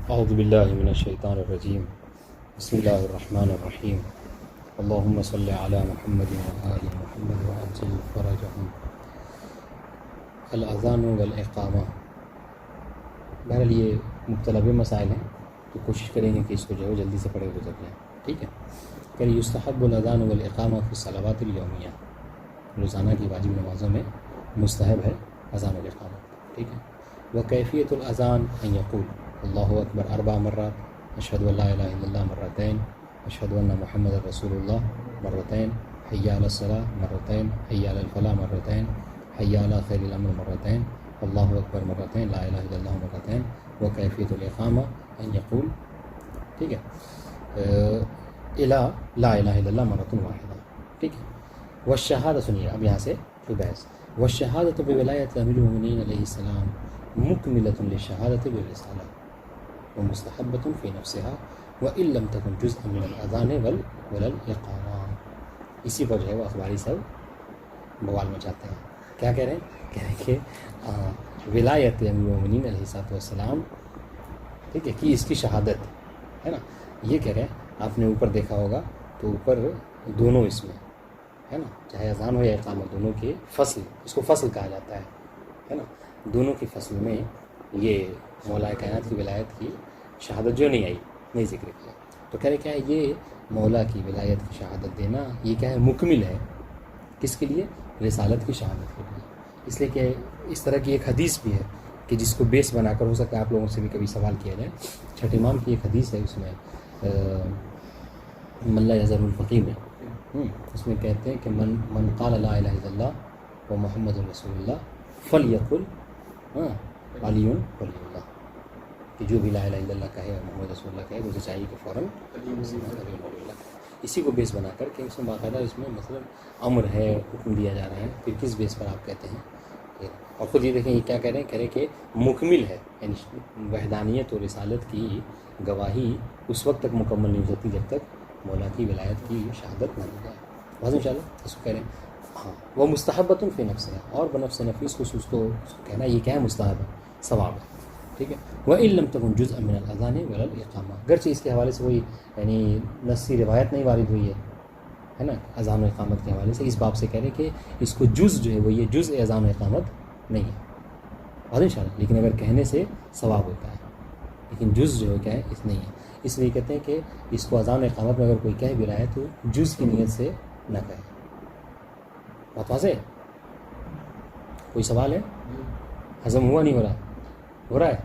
اعوذ باللہ من الشیطان الرجیم بسم اللہ الرحمن الرحیم اللہم صلی علی محمد وآل محمد وعجل فرجہم. الاذان والاقامہ، بہرحال یہ مختلف مسائل ہیں تو کوشش کریں گے کہ اس کو جو ہے جلدی سے پڑھے گزر جائیں. ٹھیک ہے. کہ یستحب الاذان والاقامہ فی الصلوات الیومیہ، روزانہ کی واجب نمازوں میں مستحب ہے اذان و اقامہ. ٹھیک ہے. وکیفیت الاذان ان یقول اللہ اکبر 4 مرات، اشہد ان لا الہ الا اللہ مرتین، اشہد ان محمد رسول اللہ مرتین، حی علی الصلاۃ مرتین، حی علی الفلاح مرتین، حی علی خیر الامر مرتین، اللہ اکبر مرتین، لا الہ الا اللہ مرتین. وکیفیت الاقامہ ان یقول، ٹھیک ہے، الا لا الہ الا اللہ مرۃ واحدہ. ٹھیک ہے. والشہادہ، سنیے اب یہاں سے کوئی بحث. والشہادۃ بولایۃ امیر المؤمنین علیہ السلام مکملۃ للشہادۃ بالرسالہ ومستحبۃ فی نفسها وان لم تکن جزءا من الاذان ولا الاقامہ. اسی پر جو ہے وہ اخباری سب بوال مچاتے ہیں. کیا کہہ رہے ہیں؟ کہہ رہے ہیں کہ ولایت امیر المؤمنین علیہ السلام، ٹھیک ہے، کہ اس کی شہادت ہے نا، یہ کہہ رہے ہیں. آپ نے اوپر دیکھا ہوگا تو اوپر دونوں اس میں ہے نا، چاہے اذان ہو یا اقامہ، دونوں کے فصل، اس کو فصل کہا جاتا ہے نا، دونوں کی فصل میں یہ مولا کائنات کی ولایت کی شہادت جو نہیں آئی، نہیں ذکر کیا. تو کہہ رہے کیا ہے، یہ مولا کی ولایت کی شہادت دینا یہ کیا ہے، مکمل ہے. کس کے لیے؟ رسالت کی شہادت کے لیے. اس لیے کہ اس طرح کی ایک حدیث بھی ہے کہ جس کو بیس بنا کر، ہو سکتا ہے آپ لوگوں سے بھی کبھی سوال کیا جائے. چھٹے امام کی ایک حدیث ہے، اس میں من لا یزال الفقیر میں اس میں کہتے ہیں کہ من قال لا الہ الا اللہ و محمد رسول اللہ فلیقل علی ولی اللہ، کہ جو بھی لا الہ الا اللہ کہے اور محمد رسول اللہ کہے، اسے چاہیے کہ فوراً علی ولی اللہ. اسی کو بیس بنا کر کہ اس میں باقاعدہ اس میں مثلاً امر ہے، حکم دیا جا رہا ہے، پھر کس بیس پر آپ کہتے ہیں. اور خود یہ دیکھیں یہ کیا کہہ رہے ہیں، کہہ رہے کہ مکمل ہے، یعنی وحدانیت اور رسالت کی گواہی اس وقت تک مکمل نہیں ہو سکتی جب تک مولا کی ولایت کی شہادت نہ ہو جائے. بس ان شاء اللہ اس کو کہہ رہے ہیں. ہاں، وہ مستحبۃ فی نفس ہے، اور بنفس نفیس کو اس کو کہنا یہ کیا ہے، مستحب ہے، ثواب ہے. ٹھیک ہے. وَإِن لَمْ تَكُنْ جُزْءًا مِنَ الْأَذَانِ وَلَا الْإِقَامَةِ، گرچہ اس کے حوالے سے کوئی یعنی نصی روایت نہیں وارد ہوئی ہے نا اذان و اقامت کے حوالے سے. اس باب سے کہہ رہے کہ اس کو جز جو ہے وہ یہ جز اذان و اقامت نہیں ہے. بات ان شاء اللہ. لیکن اگر کہنے سے ثواب ہوتا ہے، لیکن جز جو ہے کیا ہے، اس نہیں ہے. اس لیے کہتے ہیں کہ اس کو اذان و اقامت میں اگر کوئی کہہ بھی رہا ہے تو جز کی نیت سے نہ کہے. بات واضح ہے؟ کوئی سوال ہے؟ ہضم ہوا نہیں ہو رہا؟ ہو رہا ہے.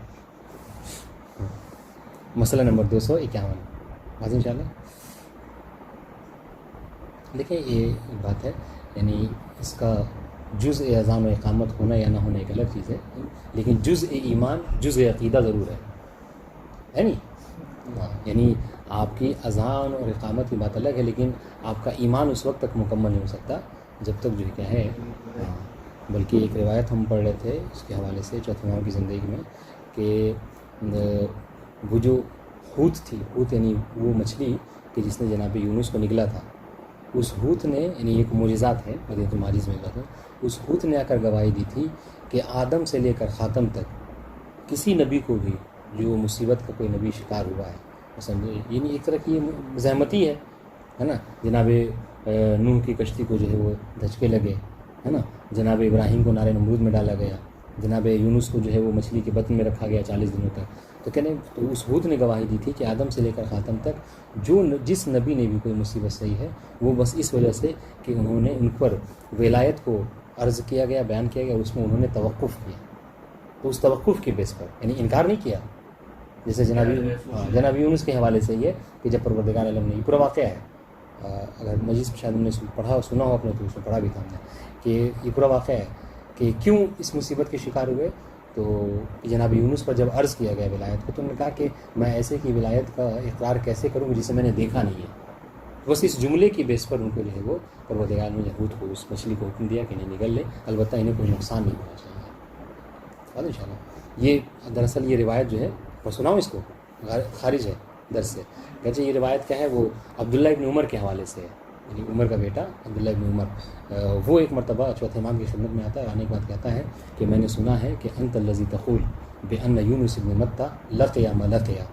مسئلہ نمبر 251. بات ان شاء اللہ. دیکھیں یہ بات ہے، یعنی اس کا جز اذان و اقامت ہونا یا نہ ہونا ایک الگ چیز ہے، لیکن جز ایمان، جز عقیدہ ضرور ہے نہیں. یعنی آپ کی اذان اور اقامت کی بات الگ ہے، لیکن آپ کا ایمان اس وقت تک مکمل نہیں ہو سکتا جب تک جو کیا ہے. بلکہ ایک روایت ہم پڑھ رہے تھے اس کے حوالے سے چوتھے امام کی زندگی میں، کہ وہ جو حوت تھی، حوت یعنی وہ مچھلی کہ جس نے جناب یونس کو نگلا تھا، اس حوت نے، یعنی ایک معجزات ہے مدینہ الماجز میں تھا، اس حوت نے آ کر گواہی دی تھی کہ آدم سے لے کر خاتم تک کسی نبی کو بھی جو مصیبت کا کوئی نبی شکار ہوا ہے، مثلا یعنی ایک طرح کی زحمتی ہے نا. جناب نوح کی کشتی کو جو ہے وہ دھچکے لگے، ہے نا. جناب ابراہیم کو نار نمرود میں ڈالا گیا، جناب یونس کو جو ہے وہ مچھلی کے بطن میں رکھا گیا 40 دنوں تک. تو کہنے تو اس حوت نے گواہی دی تھی کہ آدم سے لے کر خاتم تک جس نبی نے بھی کوئی مصیبت صحیح ہے، وہ بس اس وجہ سے کہ انہوں نے ان پر ولایت کو عرض کیا گیا، بیان کیا گیا، اس میں انہوں نے توقف کیا. تو اس توقف کے بیس پر یعنی انکار نہیں کیا. جیسے جناب یونس کے حوالے سے یہ کہ جب پروردگار عالم نے، یہ پورا واقعہ ہے، اگر مجلس میں شاید ہم نے پڑھا سنا ہو اپنے تو اس میں پڑھا بھی تھا ہم نے، کہ یہ پورا واقعہ ہے کہ کیوں اس مصیبت کے شکار ہوئے. تو جناب یونس پر جب عرض کیا گیا ولایت کو، تو انہوں نے کہا کہ میں ایسے کی ولایت کا اقرار کیسے کروں جسے میں نے دیکھا نہیں ہے. بس اس جملے کی بیس پر ان کو جو ہے وہ پروردگار نے یہود کو، اس مچھلی کو حکم دیا کہ انہیں نگل لے، البتہ انہیں کوئی نقصان نہیں ہونا چاہیے. ان شاء اللہ یہ دراصل یہ روایت جو ہے، اور سناؤ اس کو، خارج ہے درس سے. کہتے یہ روایت کیا ہے، وہ عبداللہ ابن عمر کے حوالے سے ہے، یعنی عمر کا بیٹا عبداللہ ابن عمر. وہ ایک مرتبہ چوتھے امام کی خدمت میں آتا ہے، آنے کے بعد کہتا ہے کہ میں نے سنا ہے کہ انت الذی تقول بأن یونس بن متى لقیا ما لقیا،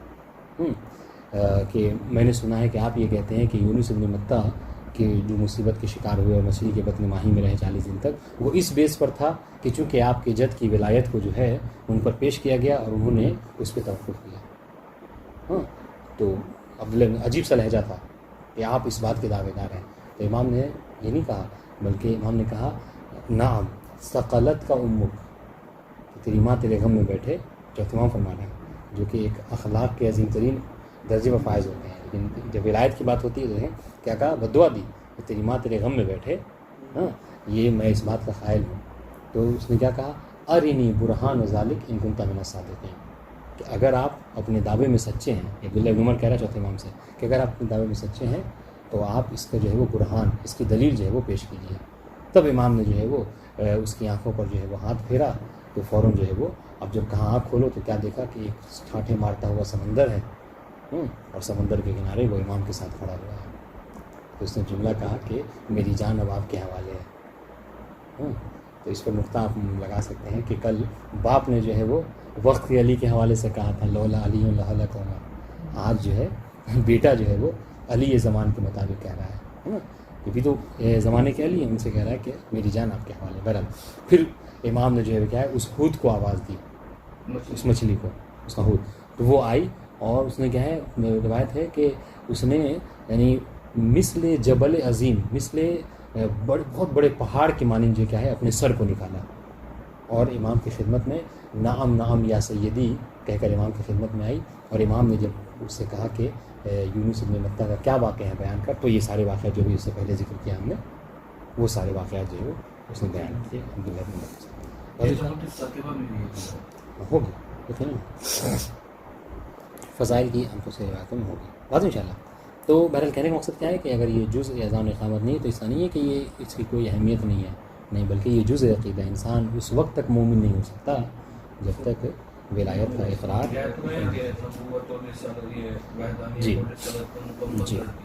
کہ میں نے سنا ہے کہ آپ یہ کہتے ہیں کہ یونس بن متى کہ جو مصیبت کے شکار ہوئے اور مچھلی کے بطن ماہی میں رہے 40 دن تک، وہ اس بیس پر تھا کہ چونکہ آپ کے جد کی ولایت کو جو ہے ان پر پیش کیا گیا اور انہوں نے اس پہ توقف کیا. ہاں تو اب عجیب سا لہجہ تھا کہ آپ اس بات کے دعوے دار ہیں. تو امام نے یہ نہیں کہا، بلکہ امام نے کہا نعم ثقلت کا امک، کہ تیری ماں تیرے غم میں بیٹھے، جو اہتمام فرمانا ہے، جو کہ ایک اخلاق کے عظیم ترین درجے میں فائز ہوتے ہیں. لیکن جب ولایت کی بات ہوتی ہے تو کیا کہا؟ بدعا دی کہ تیری ماں تیرے غم میں بیٹھے. ہاں یہ میں اس بات کا قائل ہوں. تو اس نے کیا کہا؟ ارنی برہان و ذالک ان کنت من الصادقین، کہ اگر آپ اپنے دعوے میں سچے ہیں، عبداللہ بن عمر کہہ رہا چوتھے امام سے کہ اگر آپ اپنے دعوے میں سچے ہیں تو آپ اس کا جو ہے وہ برہان، اس کی دلیل جو ہے وہ پیش کیجیے. تب امام نے جو ہے وہ اس کی آنکھوں پر جو ہے وہ ہاتھ پھیرا تو فوراً جو ہے وہ، اب جب کہاں آنکھ کھولو تو کیا دیکھا کہ ایک ٹھاٹھے مارتا ہوا سمندر ہے، اور سمندر کے کنارے وہ امام کے ساتھ کھڑا ہوا ہے. تو اس نے جملہ کہا کہ میری جان اب آپ کے حوالے ہے. تو اس پر نقطہ آپ لگا سکتے ہیں کہ کل باپ نے جو ہے وہ وقت علی کے حوالے سے کہا تھا لولا علی لہلک عمر، آج جو ہے بیٹا جو ہے وہ علی زمان کے مطابق کہہ رہا ہے نا، یہ بھی تو زمانے کے علی ہیں، ان سے کہہ رہا ہے کہ میری جان آپ کے حوالے. بہرحال پھر امام نے جو ہے کیا ہے اس ہود کو آواز دی، اس مچھلی کو، اس کا ہود، تو وہ آئی اور اس نے کیا ہے، روایت ہے کہ اس نے یعنی مثل جبل عظیم، مثل بہت بڑے پہاڑ کی مانند جو کیا ہے اپنے سر کو نکالا اور امام کی خدمت میں نعم نعم یا سیدی کہہ کر امام کی خدمت میں آئی. اور امام نے جب اس سے کہا کہ یونس بن متى کا کیا واقعہ ہے بیان کر، تو یہ سارے واقعات جو بھی اس سے پہلے ذکر کیا ہم نے، وہ سارے واقعات جو ہے اس نے بیان کیے. عبداللہ بن ہوگی فضائل کی ہم کو سے روایتوں میں ہوگی بات ان شاء اللہ. تو بہرحال کہنے کا مقصد کیا ہے کہ اگر یہ جز اذان و اقامت نہیں ہے تو اس کا نہیں ہے کہ یہ اس کی کوئی اہمیت نہیں ہے، نہیں، بلکہ یہ جز عقیدہ. انسان اس وقت تک مومن نہیں ہو سکتا جب تک ولایت کا اقرار جی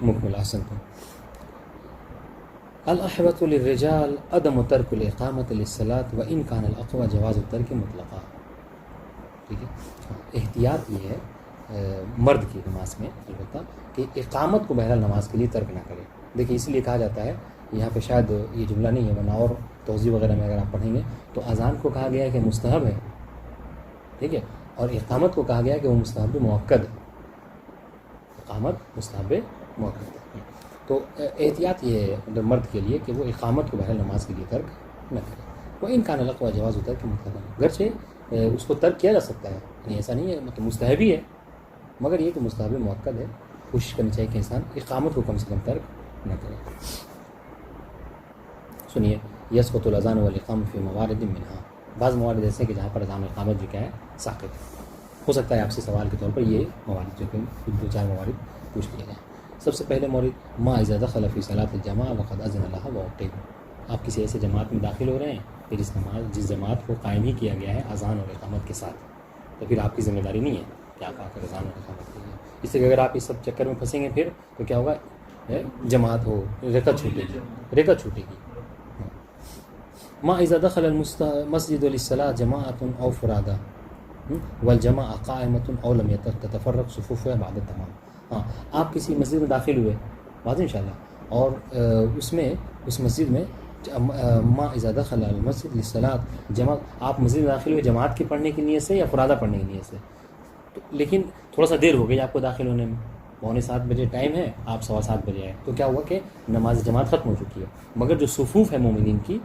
مکمل. احسن تو الاحوط للرجال عدم ترک الاقامت للصلاة وان كان الاقوى جواز الترک مطلقا. ٹھیک ہے، احتیاط یہ ہے مرد کی نماز میں البتہ کہ اقامت کو بہرحال نماز کے لیے ترک نہ کرے. دیکھیے اس لیے کہا جاتا ہے، یہاں پہ شاید یہ جملہ نہیں ہے ورنہ اور توضیح وغیرہ میں اگر آپ پڑھیں گے تو اذان کو کہا گیا ہے کہ مستحب ہے، ٹھیک ہے، اور اقامت کو کہا گیا ہے کہ وہ مستحب مؤکد ہے. اقامت مستحب مؤکد ہے. تو احتیاط یہ ہے مرد کے لیے کہ وہ اقامت کو بہرحال نماز کے لیے ترک نہ کرے. وہ ان کان الاقوى جواز ہوتا ہے کہ مطلب گرچہ اس کو ترک کیا جا سکتا ہے، یعنی ایسا نہیں ہے مطلب مستحب ہی ہے، مگر یہ کہ مستحب مؤکد ہے. کوشش کرنی چاہیے کہ انسان اقامت کو کم سے کم ترک نہ کرے. سنیے، یسقط الاذان والاقامۃ فی موارد منہا، بعض موارد ایسے ہیں کہ جہاں پر اذان و اقامت جو کیا ہے ساقط ہے. ہو سکتا ہے آپ سے سوال کے طور پر یہ موارد جو کہ 2-4 موارد پوچھ لیے جائیں. سب سے پہلے مورد ما اذا دخل فی صلاۃ الجماعہ وقد اذن لها واقیم. آپ کسی ایسے جماعت میں داخل ہو رہے ہیں کہ جس جماعت کو قائم ہی کیا گیا ہے اذان اور اقامت کے ساتھ، تو پھر آپ کی ذمہ داری نہیں ہے کہ آپ آ کر اذان اور اقامت کیجیے. اس لیے اگر آپ اس سب چکر میں پھنسیں گے پھر تو کیا ہوگا، جماعت ہو رکعت چھوٹے گی. ما اذا دخل المسجد للصلاة جماعة او فرادى والجماعة قائمة او لم تتفرق صفوفها بعد التمام. ہاں، آپ کسی مسجد میں داخل ہوئے بات انشاءاللہ، اور اس مسجد میں ما اذا دخل المسجد للصلاة جماعت، آپ مسجد میں داخل ہوئے جماعت کی پڑھنے کی نیت سے یا فرادہ پڑھنے کی نیت سے، لیکن تھوڑا سا دیر ہو گئی آپ کو داخل ہونے میں، 6:45 بجے ٹائم ہے، آپ 7:15 بجے آئے، تو کیا ہوا کہ نماز جماعت ختم ہو چکی ہے، مگر جو صفوف ہے مومنین کی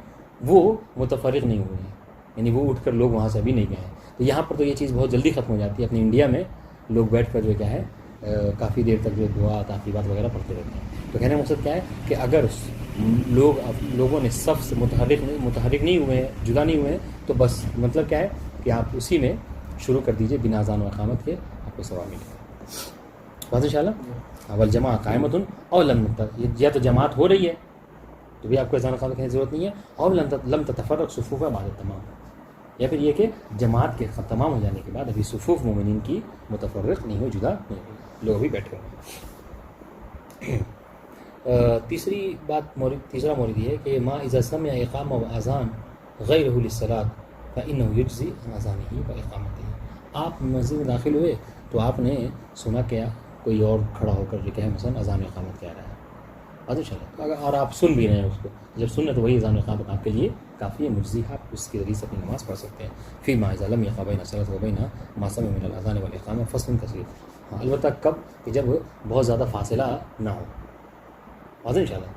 وہ متفرق نہیں ہوئے ہیں، یعنی وہ اٹھ کر لوگ وہاں سے ابھی نہیں گئے ہیں. تو یہاں پر تو یہ چیز بہت جلدی ختم ہو جاتی ہے. اپنے انڈیا میں لوگ بیٹھ کر جو کیا ہے کافی دیر تک جو دعا تعقیبات وغیرہ پڑھتے رہتے ہیں. تو کہنے کا مقصد کیا ہے کہ اگر لوگوں نے صف سے متحرک نہیں ہوئے ہیں، جدا نہیں ہوئے ہیں، تو بس مطلب کیا ہے کہ آپ اسی میں شروع کر دیجئے بنا اذان و اقامت کے، آپ کو ثواب ملے گا. بس انشاءاللہ والجماع قائمۃ اور یا تو جماعت ہو رہی ہے تو بھی آپ کو اذان و اقامت کی ضرورت نہیں ہے، اور لم تتفرق صفوف بعد التمام، یا پھر یہ کہ جماعت کے تمام ہو جانے کے بعد ابھی صفوف مومنین کی متفرق نہیں ہو، جدا نہیں ہو، لوگ ابھی بیٹھے ہوئے. تیسرا مورد یہ ہے کہ ما اذا سمع اقامہ و اذان غیرہ للصلاۃ فانہ یجزی عن اذانہ و اقامتہ. آپ مسجد میں داخل ہوئے تو آپ نے سنا کیا کوئی اور کھڑا ہو کر جو کہ ہے مثلاً اذان اقامت کہہ رہا ہے، ان شاء اللہ اگر اور آپ سن بھی رہے ہیں اس کو، جب سن رہے تو وہی اذان اقامت آپ کے لیے کافی ہے، مجزی ہے، آپ اس کے ذریعے سے اپنی نماز پڑھ سکتے ہیں. فی ما اذا لم یقع بین الصلاۃ و بین ما سمع من الاذان والاقامہ فصل کثیر. ہاں البتہ کب کہ جب بہت زیادہ فاصلہ نہ ہو، واضح ان شاء اللہ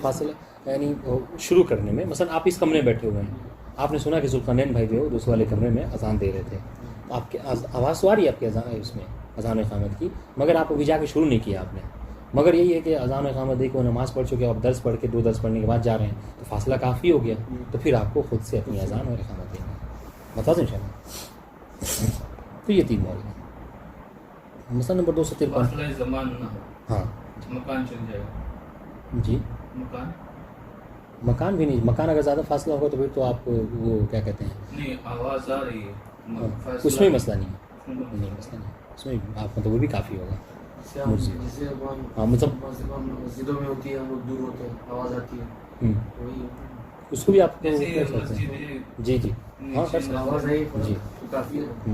فاصلہ یعنی شروع کرنے میں، مثلا آپ اس کمرے میں بیٹھے ہوئے ہیں، آپ نے سنا کہ ذوالقرنین بھائی جو دوسرے والے کمرے میں اذان دے رہے تھے، تو آپ کے آواز تو آ رہی ہے آپ کے اذان اس میں اذان و اقامت کی، مگر آپ ابھی جا کے شروع نہیں کیا آپ نے، مگر یہی ہے کہ اذان و اقامت دے کے وہ نماز پڑھ چکے، آپ درس پڑھ کے 2 درس پڑھنے کے بعد جا رہے ہیں تو فاصلہ کافی ہو گیا، تو پھر آپ کو خود سے اپنی اذان اور اقامت دینی ہے. بتا دیں ان شاء اللہ. تو یہ 3 مول ہیں. مثلا نمبر 253. زمان نہ ہو، ہاں مکان چل جائے گا. جی مکان بھی نہیں، مکان اگر زیادہ فاصلہ ہوگا تو پھر تو آپ وہ کیا کہتے ہیں نہیں آواز آ رہی ہے، اس میں مسئلہ نہیں ہے، نہیں مسئلہ نہیں، اس میں آپ مطلب وہ بھی کافی ہوگا. ہاں مطلب مسجدوں میں ہوتی ہے، ہم لوگ دور ہوتے ہیں، آواز آتی ہے، اس کو بھی آپ کو جیسے کر سکتے ہیں. جی جی ہاں کر سکتے آواز ہیں. آئی جی کافی ہے.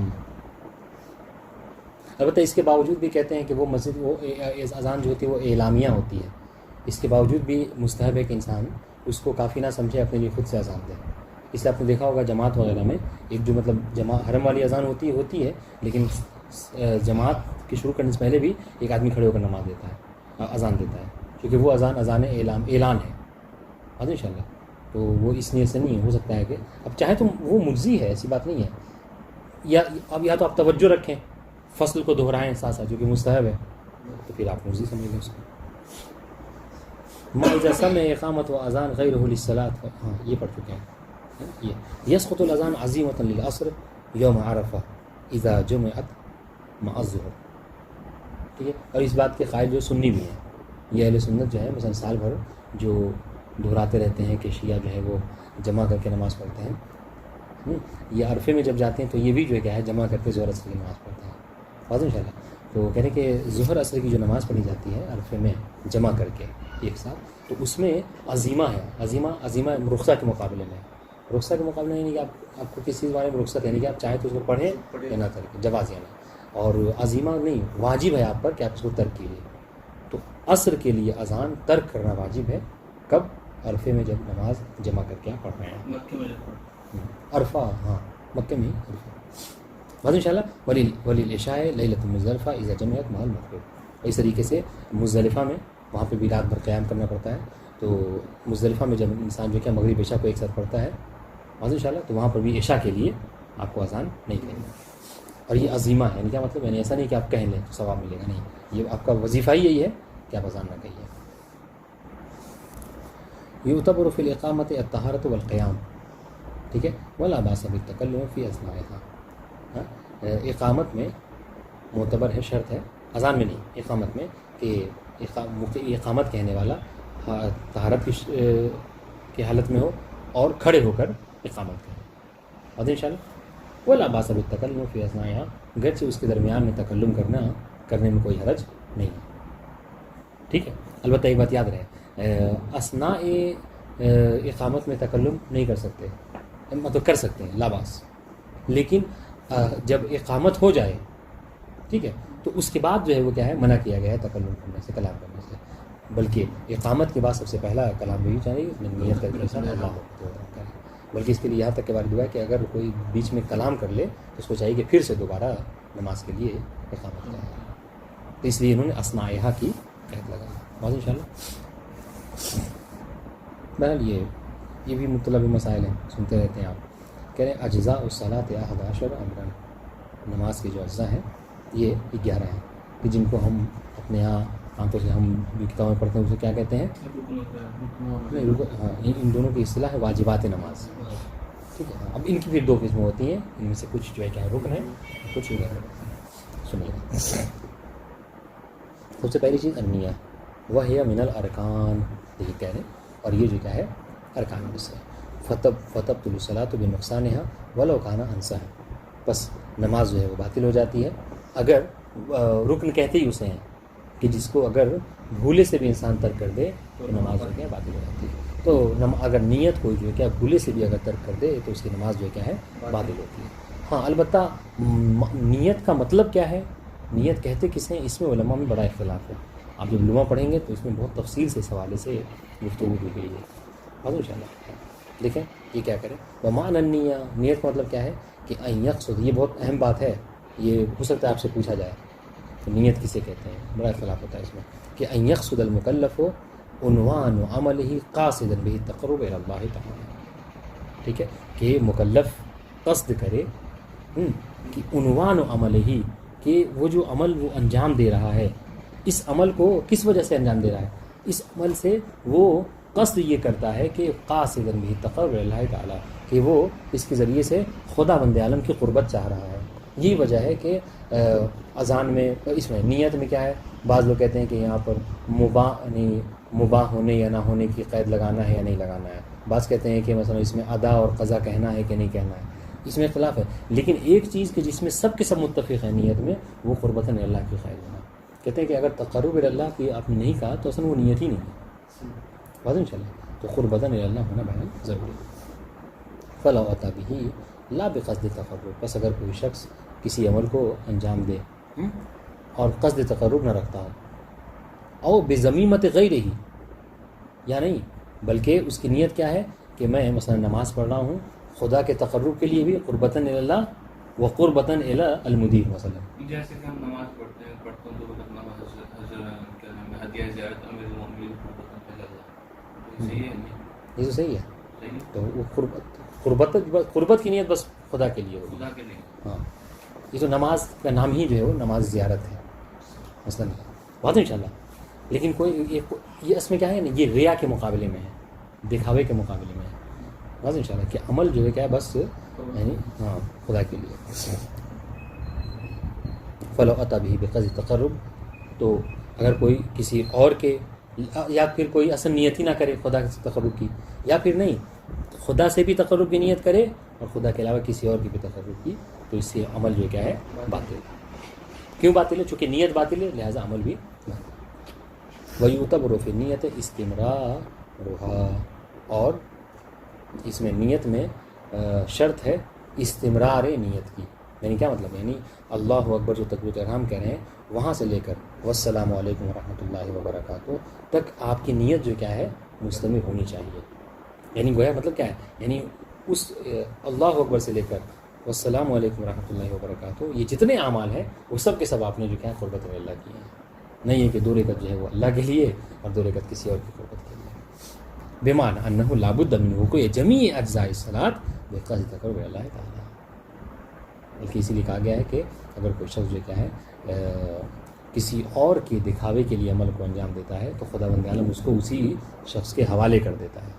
البتہ اس کے باوجود بھی کہتے ہیں کہ وہ مسجد وہ اذان جو ہوتی ہے وہ اعلامیہ ہوتی ہے، اس کے باوجود بھی مستحب ہے کہ انسان اس کو کافی نہ سمجھے، اپنے لیے خود سے اذان دے. اس لیے آپ نے دیکھا ہوگا جماعت وغیرہ میں ایک جو مطلب حرم والی اذان ہوتی ہے، لیکن جماعت کے شروع کرنے سے پہلے بھی ایک آدمی کھڑے ہو کر نماز دیتا ہے، اذان دیتا ہے، کیونکہ وہ اذان اعلان ہے. ہاں ان شاء اللہ. تو وہ اس نیت سے نہیں ہو سکتا ہے کہ اب چاہے تو وہ مجزی ہے، ایسی بات نہیں ہے، یا تو آپ توجہ رکھیں، فصل کو دہرائیں ساتھ ساتھ جو کہ مستحب ہے، تو پھر آپ مجزی سمجھ لیں اس کو. ما اذا سمع اقامت و اذان غیر للصلاۃ، ہاں یہ پڑھ چکے ہیں. یہ یسقط الاذان عزیمۃ للعصر یوم عرفہ اذا جمعت مع الظہر. ٹھیک ہے، اور اس بات کے قائل جو سنی بھی ہیں، یہ اہل سنت جو ہے مثلا سال بھر جو دہراتے رہتے ہیں کہ شیعہ جو ہے وہ جمع کر کے نماز پڑھتے ہیں، یہ عرفے میں جب جاتے ہیں تو یہ بھی جو ہے کیا ہے جمع کر کے ظہر اثر کی نماز پڑھتے ہیں. واضح ان شاء اللہ. تو کہہ رہے کہ ظہر اثر کی جو نماز پڑھی جاتی ہے عرفے میں جمع کر کے ایک ساتھ، تو اس میں عظیمہ ہے، عظیمہ رخصہ کے مقابلے میں، رخصہ کے مقابلے میں یعنی کہ آپ کو کسی چیز بارے میں رخصت یعنی کہ آپ چاہیں تو اس کو پڑھیں یا نہ کریں، جواز یعنی، اور عظیمہ نہیں، واجب ہے آپ پر کہ آپ اس کو ترک کیجیے. تو عصر کے لیے اذان ترک کرنا واجب ہے، کب؟ عرفے میں جب نماز جمع کر کے آپ پڑھ رہے ہیں. مکے میں عرفہ، ہاں مکے میں عرفہ. بس ان شاء اللہ ولی العشاء لیلۃ مزدلفہ اذا جمعت مع المغرب. اس طریقے سے مزدلفہ میں وہاں پہ بھی رات بھر قیام کرنا پڑتا ہے، تو مزدلفہ میں جب انسان جو کہ مغرب عشاء کو ایک ساتھ پڑھتا ہے بس ان شاء اللہ، تو وہاں پر بھی عشاء کے لیے آپ کو اذان نہیں کریں گے. اور یہ عظیمہ ہے، یعنی کیا مطلب، یعنی ایسا نہیں کہ آپ کہہ لیں تو ثواب ملے گا، نہیں، یہ آپ کا وظیفہ ہی یہی ہے کہ آپ اذان نہ کہیے. یعتبر فی الاقامت الطہارۃ والقیام. ٹھیک ہے، ولا باس بالتکلم فی اثناءها. اقامت میں معتبر ہے، شرط ہے، اذان میں نہیں، اقامت میں، کہ اقامت کہنے والا طہارت کی حالت میں ہو اور کھڑے ہو کر اقامت کرے. اور ان شاء اللہ ولا باس بالتکلم فی اثناءها، گرچہ اس کے درمیان میں تکلم کرنے میں کوئی حرج نہیں ہے. ٹھیک ہے، البتہ ایک بات یاد رہے، اثناء اقامت میں تکلم نہیں کر سکتے، مطلب کر سکتے ہیں لا باس، لیکن جب اقامت ہو جائے، ٹھیک ہے، تو اس کے بعد جو ہے وہ کیا ہے، منع کیا گیا ہے تکلم کرنے سے، کلام کرنے سے. بلکہ اقامت کے بعد سب سے پہلا کلام بھی چاہیے، نیت کر کے انسان اللہ کرے. بلکہ اس کے لیے یہاں تک کہ وارد ہوا ہے کہ اگر کوئی بیچ میں کلام کر لے تو اس کو چاہیے کہ پھر سے دوبارہ نماز کے لیے اقامت کرے. تو اس لیے انہوں نے اثناءہا کی قید لگائی. بات ان شاء اللہ. بہرحال یہ بھی مطلب مسائل ہیں، سنتے رہتے ہیں آپ. کہہ رہے ہیں اجزاء الصلاۃ 11 امرا، نماز کے جو اجزاء ہیں یہ 11 ہیں، کہ جن کو ہم اپنے یہاں عام طور سے ہم جو کتابوں میں پڑھتے ہیں اسے کیا کہتے ہیں، ہاں ان دونوں کی اصطلاح ہے واجبات نماز. ٹھیک ہے، اب ان کی پھر 2 قسمیں ہوتی ہیں، ان میں سے کچھ جو ہے کیا رکن ہے، کچھ سنیے. سب سے پہلی چیز النیہ، وہ ہے من الارکان، یہی کہہ رہے ہیں، اور یہ جو کیا ہے ارکان میں سے. فتبطل الصلاۃ بنقصانها ولو کان انسا، بس نماز جو ہے وہ باطل ہو جاتی ہے اگر رکن کہتے ہی اسے ہیں کہ جس کو اگر بھولے سے بھی انسان ترک کر دے تو نماز جو ہے باطل ہو جاتی ہے. تو اگر نیت کوئی جو ہے کیا بھولے سے بھی اگر ترک کر دے تو اس کی نماز جو ہے کیا ہے باطل ہوتی ہے. ہاں البتہ نیت کا مطلب کیا ہے، نیت کہتے کسے ہیں، اس میں علماء میں بڑا اختلاف ہے. آپ جب لمحہ پڑھیں گے تو اس میں بہت تفصیل سے اس حوالے سے گفتگو کی گئی ہے. ان شاء اللہ دیکھیں یہ کیا کریں. بمعنی النیہ، نیت کا مطلب کیا ہے کہ ان یقصد، یہ بہت اہم بات ہے، یہ ہو سکتا ہے آپ سے پوچھا جائے کہ نیت کسے کہتے ہیں، بڑا اختلاف ہوتا ہے اس میں. کہ ان یقصد المکلف عنوان عملہ قاصدا بہ التقرب الی اللہ تعالی. ٹھیک ہے، کہ مکلف قصد کرے کہ عنوان عمل ہی، کہ وہ جو عمل وہ انجام دے رہا ہے، اس عمل کو کس وجہ سے انجام دے رہا ہے، اس عمل سے وہ قصد یہ کرتا ہے کہ قاصدا بہ التقرب الی اللہ تعالی، کہ وہ اس کے ذریعے سے خدا بند عالم کی قربت چاہ رہا ہے. یہی وجہ ہے کہ اذان میں، اس میں نیت میں کیا ہے، بعض لوگ کہتے ہیں کہ یہاں پر مباح ہونے یا نہ ہونے کی قید لگانا ہے یا نہیں لگانا ہے. بعض کہتے ہیں کہ مثلا اس میں ادا اور قضا کہنا ہے کہ نہیں کہنا ہے. اس میں اختلاف ہے، لیکن ایک چیز کہ جس میں سب کے سب متفق ہیں نیت میں، وہ قربت اللہ کی قید ہونا. کہتے ہیں کہ اگر تقرب اللہ کی آپ نے نہیں کہا تو اصل وہ نیت ہی نہیں ہے. بات ان شاء اللہ تو قربت اللہ ہونا بیان ضروری ہے. فلا اتی بہ لا بقصد تقرب، بس اگر کوئی شخص کسی عمل کو انجام دے اور قصد تقرب نہ رکھتا ہو، او بذمیمت غیرہ، یا نہیں بلکہ اس کی نیت کیا ہے کہ میں مثلا نماز پڑھ رہا ہوں خدا کے تقرب کے لیے بھی، قربتاً الی اللہ و قربتاً الی المدیر. مثلا جیسے کہ ہم نماز پڑھتے ہیں تو ہدیہ زیارت امیر المومنین صحیح ہے، یہ تو صحیح ہے. صحیح تو وہ قربت کی نیت بس خدا کے لیے ہوگی. خدا کے لیے. ہاں یہ تو نماز کا نام ہی جو ہے وہ نماز زیارت ہے مثلا. بات ان شاء اللہ. لیکن کوئی یہ اس میں کیا ہے نا، یہ ریا کے مقابلے میں ہے، دکھاوے کے مقابلے میں ہے. بات ان شاء اللہ کہ عمل جو ہے کیا ہے بس یعنی ہاں خدا کے لیے. فلو اتی بہ بقصد تقرب، تو اگر کوئی کسی اور کے، یا پھر کوئی اصل نیت ہی نہ کرے خدا کے تقرب کی، یا پھر نہیں خدا سے بھی تقرب کی نیت کرے اور خدا کے علاوہ کسی اور کی بھی تقرب کی، تو اس سے عمل جو کیا ہے باطل. کیوں باطل ہے؟ چونکہ نیت باطل ہے لہٰذا عمل بھی باطل. ویعتبر فی النیت استمرارها، اور اس میں نیت میں شرط ہے استمرار نیت کی. یعنی کیا مطلب؟ یعنی اللہ اکبر جو تکبیرۃ الاحرام کہہ رہے ہیں وہاں سے لے کر والسلام علیکم ورحمۃ اللہ وبرکاتہ تک آپ کی نیت جو کیا ہے مستمر ہونی چاہیے. یعنی گویا مطلب کیا ہے، یعنی اس اللہ اکبر سے لے کر والسلام علیکم ورحمۃ اللہ وبرکاتہ یہ جتنے اعمال ہیں وہ سب کے سب آپ نے جو کیا ہے قربت اللہ کیے ہیں. نہیں ہے کہ 2 رکعت جو ہے وہ اللہ کے لیے اور 2 رکعت کسی اور کی قربت کے لیے. بمعنی انہ لابد من وقوع جمیع اجزاء الصلاۃ بقصد تقرب اللہ تعالی. بلکہ اسی لیے کہا گیا ہے کہ اگر کوئی شخص جو کیا ہے کسی اور کے دکھاوے کے لیے عمل کو انجام دیتا ہے تو خدا بند عالم اس کو اسی شخص کے حوالے کر دیتا ہے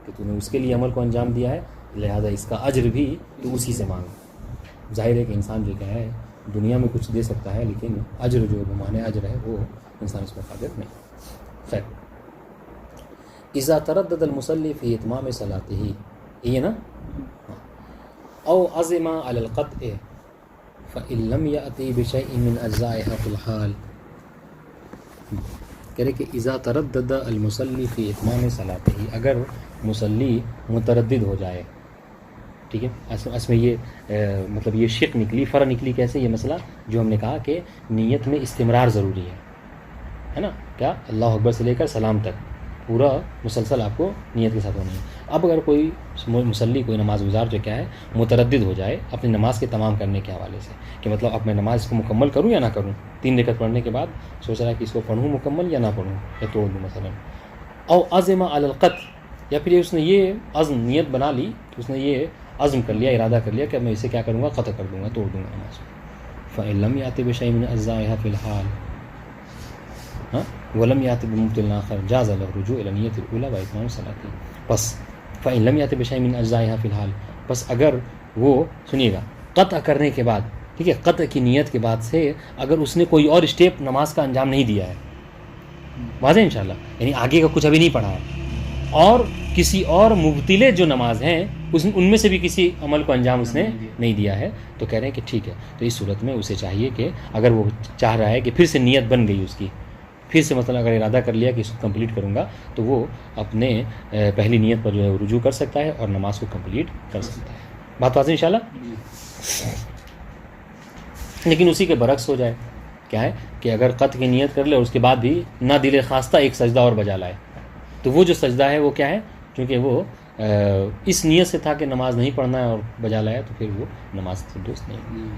کہ تو نے اس کے لیے عمل کو انجام دیا ہے، لہذا اس کا اجر بھی تو اسی سے مانگ. ظاہر ہے کہ انسان جو کیا ہے دنیا میں کچھ دے سکتا ہے، لیکن اجر جو بمانے اجر ہے وہ انسان اس میں قادر نہیں. خیر، اذا تردد المصلی فی اتمام صلاتہ، یہ نا، او عزم علی القطع فإن لم یأتی بشیء من اجزائها فی الحال. کہہ رہے کہ اذا تردد المصلی فی اتمام صلاتہ، اگر مصلی متردد ہو جائے، ٹھیک ہے، اس میں یہ مطلب یہ شق نکلی، فرع نکلی کیسے؟ یہ مسئلہ جو ہم نے کہا کہ نیت میں استمرار ضروری ہے نا، کیا اللہ اکبر سے لے کر سلام تک پورا مسلسل آپ کو نیت کے ساتھ ہونی ہے. اب اگر کوئی مصلی، کوئی نماز گزار جو کیا ہے متردد ہو جائے اپنی نماز کے تمام کرنے کے حوالے سے کہ مطلب اب میں نماز کو مکمل کروں یا نہ کروں، 3 رکعت پڑھنے کے بعد سوچ رہا ہے کہ اس کو پڑھوں مکمل یا نہ پڑھوں یا توڑ دوں مثلا. او عزم علی القطع، یا پھر اس نے یہ عزم نیت بنا لی، اس نے یہ عزم کر لیا، ارادہ کر لیا کہ میں اسے کیا کروں گا، قطع کر دوں گا، توڑ دوں گا نماز کو. فإن لم یأتی بشیء من اجزائها فی الحال ولم یأتی بمبطل آخر جاز له الرجوع إلى النیة الأولى وإتمام صلاته. بس فإن لم یأتی بشیء من اجزائها فی الحال، بس اگر وہ سنیے گا قطع کرنے کے بعد، ٹھیک ہے، قطع کی نیت کے بعد سے اگر اس نے کوئی اور اسٹیپ نماز کا انجام نہیں دیا ہے، واضح انشاءاللہ، یعنی آگے کا کچھ ابھی نہیں پڑھا ہے، اور کسی اور مبتلے جو نماز ہیں ان میں سے بھی کسی عمل کو انجام اس نے نہیں دیا ہے، تو کہہ رہے ہیں کہ ٹھیک ہے، تو اس صورت میں اسے چاہیے کہ اگر وہ چاہ رہا ہے کہ پھر سے نیت بن گئی اس کی، پھر سے مثلا اگر ارادہ کر لیا کہ اس کو کمپلیٹ کروں گا، تو وہ اپنے پہلی نیت پر جو ہے رجوع کر سکتا ہے اور نماز کو کمپلیٹ کر سکتا ہے. بات واضح انشاءاللہ. لیکن اسی کے برعکس ہو جائے، کیا ہے کہ اگر قط کی نیت کر لے اور اس کے بعد بھی نہ دل خواستہ ایک سجدہ اور بجا لائے، تو وہ جو سجدہ ہے وہ کیا ہے، چونکہ وہ اس نیت سے تھا کہ نماز نہیں پڑھنا ہے اور بجا لایا، تو پھر وہ نماز سے درست نہیں۔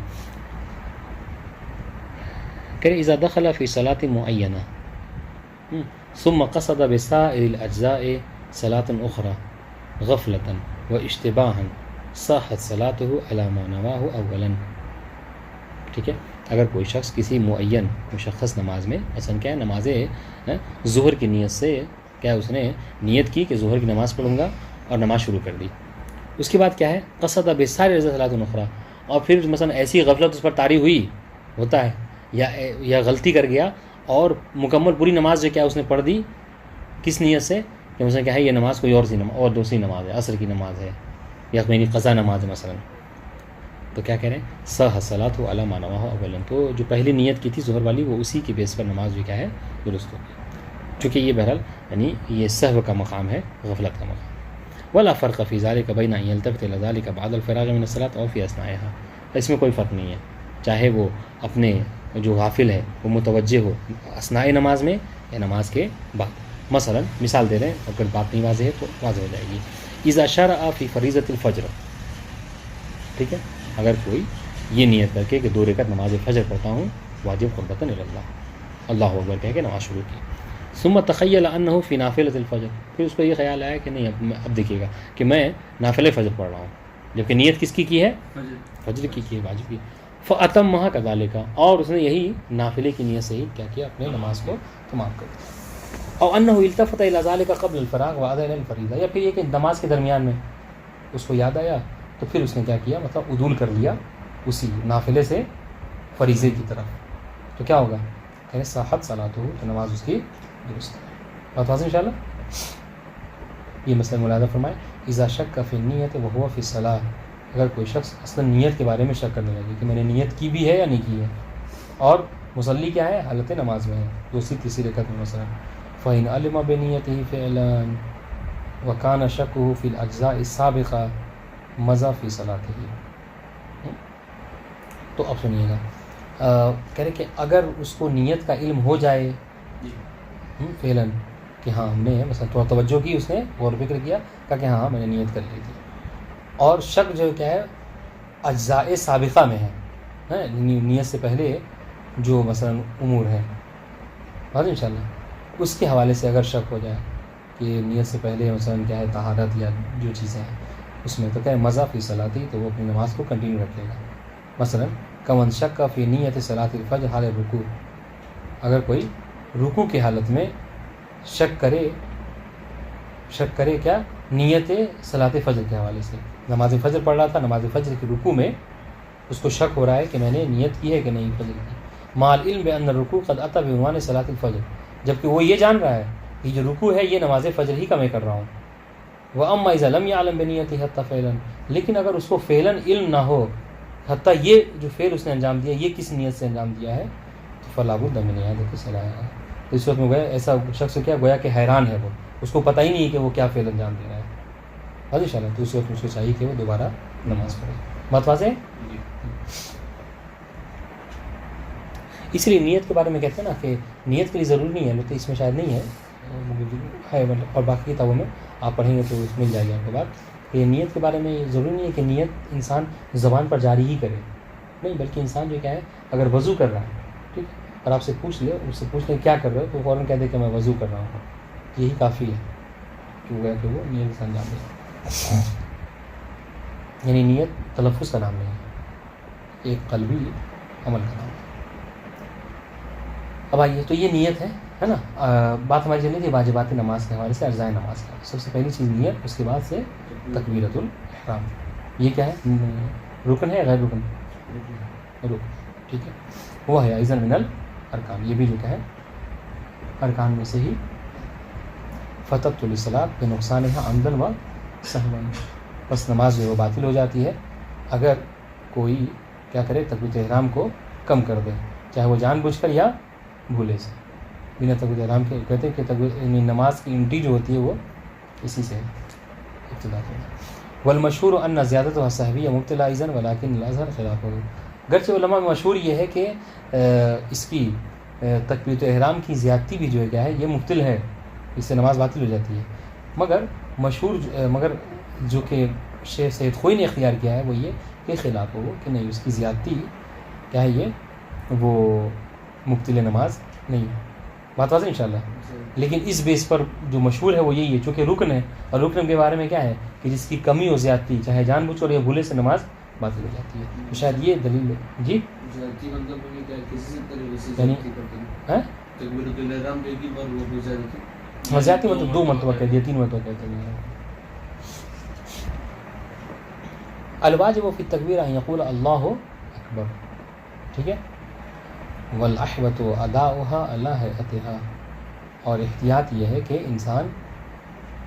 کہ اذا دخل فی صلاۃ معینہ ثم قصد بسائر الاجزاء صلاۃ اخرى غفلة واشتباہا صحت صلاته على ما نواه اولا۔ ٹھیک ہے، اگر کوئی شخص کسی معین مشخص نماز میں، مثلا کیا ہے، نماز ظہر کی نیت سے کیا اس نے نیت کی کہ ظہر کی نماز پڑھوں گا اور نماز شروع کر دی، اس کے بعد کیا ہے قصد بسائر الاجزاء صلاۃ اخرى، اور پھر مثلا ایسی غفلت اس پر طاری ہوئی، ہوتا ہے، یا غلطی کر گیا اور مکمل پوری نماز جو کیا اس نے پڑھ دی، کس نیت سے کہ مثلا کیا ہے یہ نماز کوئی اور سی نماز اور دوسری نماز ہے، عصر کی نماز ہے یا میری قضا نماز ہے مثلا، تو کیا کہہ رہے ہیں صح صلاۃ علی ما نواہ اولا، تو جو پہلی نیت کی تھی ظہر والی وہ اسی کے بیس پر نماز جو کیا ہے درست ہوگی، چونکہ یہ بہرحال یعنی یہ سہو کا مقام ہے، غفلت کا مقام۔ ولا فرق فی ذلک بین ان یلتفت الی ذلک بعد الفراغ من الصلاۃ او فی اثناءها، اس میں کوئی فرق نہیں ہے، چاہے وہ اپنے جو غافل ہے وہ متوجہ ہو اثناء نماز میں یا نماز کے بعد۔ مثلا مثال دے رہے ہیں، اگر بات نہیں واضح ہے تو واضح ہو جائے گی۔ اذا شرع فی فریضۃ الفجر، ٹھیک ہے، اگر کوئی یہ نیت کر کے کہ 2 رکعت نماز فجر پڑھتا ہوں واجب قربۃ الی اللہ، اللہ اکبر کہہ کے نماز شروع کی، ثم تخیل انه فی نافلۃ الفجر، پھر اس کو یہ خیال آیا کہ نہیں اب دیکھیے گا کہ میں نافلہ فجر پڑھ رہا ہوں، جبکہ نیت کس کی ہے، فجر کی ہے، واجب کی، فاتمھا کذالک، اور اس نے یہی نافلے کی نیت سے ہی کیا کیا اپنے نماز کو تمام کر دیا۔ او انه التفت الى ذلك قبل الفراغ وعاد الى الفریضہ، یا پھر یہ کہ نماز کے درمیان میں اس کو یاد آیا تو پھر اس نے کیا کیا، مطلب عدول کر لیا اسی نافلے سے فریضے کی طرف، تو کیا ہوگا کہ صحت صلاۃ ہو، تو نماز اس کی درست ہے۔ بات واضح انشاءاللہ، یہ مسئلہ ملاحظہ فرمائے۔ اذا شک فی النیت وهو فی الصلاۃ، اگر کوئی شخص اصلا نیت کے بارے میں شک کرنے لگے کہ میں نے نیت کی بھی ہے یا نہیں کی ہے، اور مصلی کیا ہے، حالت نماز میں ہے، دوسری تیسری رکعت میں مثلا، فإن علم بنیتہ فعلا وکان شکہ فی الاجزاء السابقہ مضى فی صلاتہ، تو اب سنیے گا، کہہ رہے کہ اگر اس کو نیت کا علم ہو جائے فعلاً کہ ہاں ہم نے مثلا تھوڑا توجہ کی، اس نے غور و فکر کیا، کہا کہ ہاں میں نے نیت کر لی تھی، اور شک جو کیا ہے اجزاء سابقہ میں ہے، نیت سے پہلے جو مثلا امور ہیں، بات انشاءاللہ اس کے حوالے سے اگر شک ہو جائے کہ نیت سے پہلے مثلا کیا ہے طہارت یا جو چیزیں ہیں اس میں، تو کیا ہے مضى فی صلاتی، تو وہ اپنی نماز کو کنٹینیو رکھے گا۔ مثلا کمن شک فی نیت صلاۃ الفجر حال رکوع، اگر کوئی رکوع کی حالت میں شک کرے کیا نیت صلاۃ فجر کے حوالے سے، نماز فجر پڑھ رہا تھا، نماز فجر کی رکوع میں اس کو شک ہو رہا ہے کہ میں نے نیت کی ہے کہ نہیں فجر کی، مع العلم بان الرکوع قد اتى بعنوان صلاۃ الفجر، جبکہ وہ یہ جان رہا ہے کہ جو رکوع ہے یہ نماز فجر ہی کا میں کر رہا ہوں، واما اذا لم يعلم بنیتہ حتى فعلا، لیکن اگر اس کو فعلا علم نہ ہو، حتیٰ یہ جو فعل اس نے انجام دیا یہ کس نیت سے انجام دیا ہے، تو فلا بد من اعادۃ الصلاۃ، تو اس وقت میں گویا ایسا شخص کیا گویا کہ حیران ہے، وہ اس کو پتہ ہی نہیں کہ وہ کیا فعل انجام دے رہا ہے، ان شاء اللہ، تو اس وقت اس کو چاہیے کہ وہ دوبارہ نماز پڑھے۔ بات واضح ہے؟ اس لیے نیت کے بارے میں کہتے ہیں نا کہ نیت کے لیے ضروری نہیں ہے، تو اس میں شاید نہیں ہے اور باقی کتابوں میں آپ پڑھیں گے تو مل جائے گا آپ کو بات، کہ نیت کے بارے میں یہ ضروری نہیں ہے کہ نیت انسان زبان پر جاری ہی کرے، نہیں، بلکہ انسان جو کیا ہے اگر وضو کر رہا ہے، ٹھیک ہے، اور آپ سے پوچھ لے، اس سے پوچھ لیں کیا کر رہے ہو، تو فوراً کہہ دے کہ میں وضو کر رہا ہوں، یہی کافی ہے کہ وہ نیت سے انجام دے، یعنی نیت تلفظ کا نام نہیں ہے، ایک قلبی عمل کا نام ہے۔ اب آئیے، تو یہ نیت ہے نا، بات ہماری چل رہی تھی واجبات نماز کے حوالے سے، اجزائے نماز کا، سب سے پہلی چیز نیت، اس کے بعد سے تکبیرۃ الاحرام، یہ کیا ہے، رکن ہے غیر رکن، رکن، ٹھیک ہے، وہ ہے ایضا من الارکان، یہ بھی جو کیا ہے ارکان میں سے ہی، فتبطل الصلاۃ بنقصانها عمدا و سہوا، بس نماز جو ہے وہ باطل ہو جاتی ہے اگر کوئی کیا کرے تکبیرۃ احرام کو کم کر دے، چاہے وہ جان بوجھ کر یا بھولے سے، بنا تکبیرۃ احرام کے کہتے ہیں کہ نماز کی انٹری جو ہوتی ہے وہ اسی سے ابتدا ہوتی ہے۔ والمشہور ان زیادت و صحبی مبتلا ایزن ولیکن الاظہر خلاف ہو. گرچہ علماء میں مشہور یہ ہے کہ اس کی تکبیرۃ احرام کی زیادتی بھی جو ہے کیا ہے یہ مبتل ہے، اس سے نماز باطل ہو جاتی ہے. مگر جو کہ شیخ سید خوئی نے اختیار کیا ہے وہ یہ کہ خلاف ہو کہ نہیں، اس کی زیادتی کیا ہے یہ وہ مبتل نماز نہیں ہے. بات واضح انشاءاللہ. لیکن اس بیس پر جو مشہور ہے وہ یہی ہے چونکہ رکن ہے، اور رکن کے بارے میں کیا ہے کہ جس کی کمی ہو زیادتی چاہے جان بوجھ کر یا بھولے سے نماز باطل ہو جاتی ہے. تو شاید یہ دلیل ہے. جی زیادتی مطلب یہ کیا کسی طریقے سے یعنی زیادتی کرتے ہیں تکبیرۃ الاحرام ایک ہی بار وہ زیادتی زیادتی مطلب 2 مرتبہ کہہ دیا 3 مرتبہ کہتے ہیں. الواجب فی التکبیر ان یقول اللہ اکبر. ٹھیک ہے. والاحوط اداؤها علی ہیئتها. اور احتیاط یہ ہے کہ انسان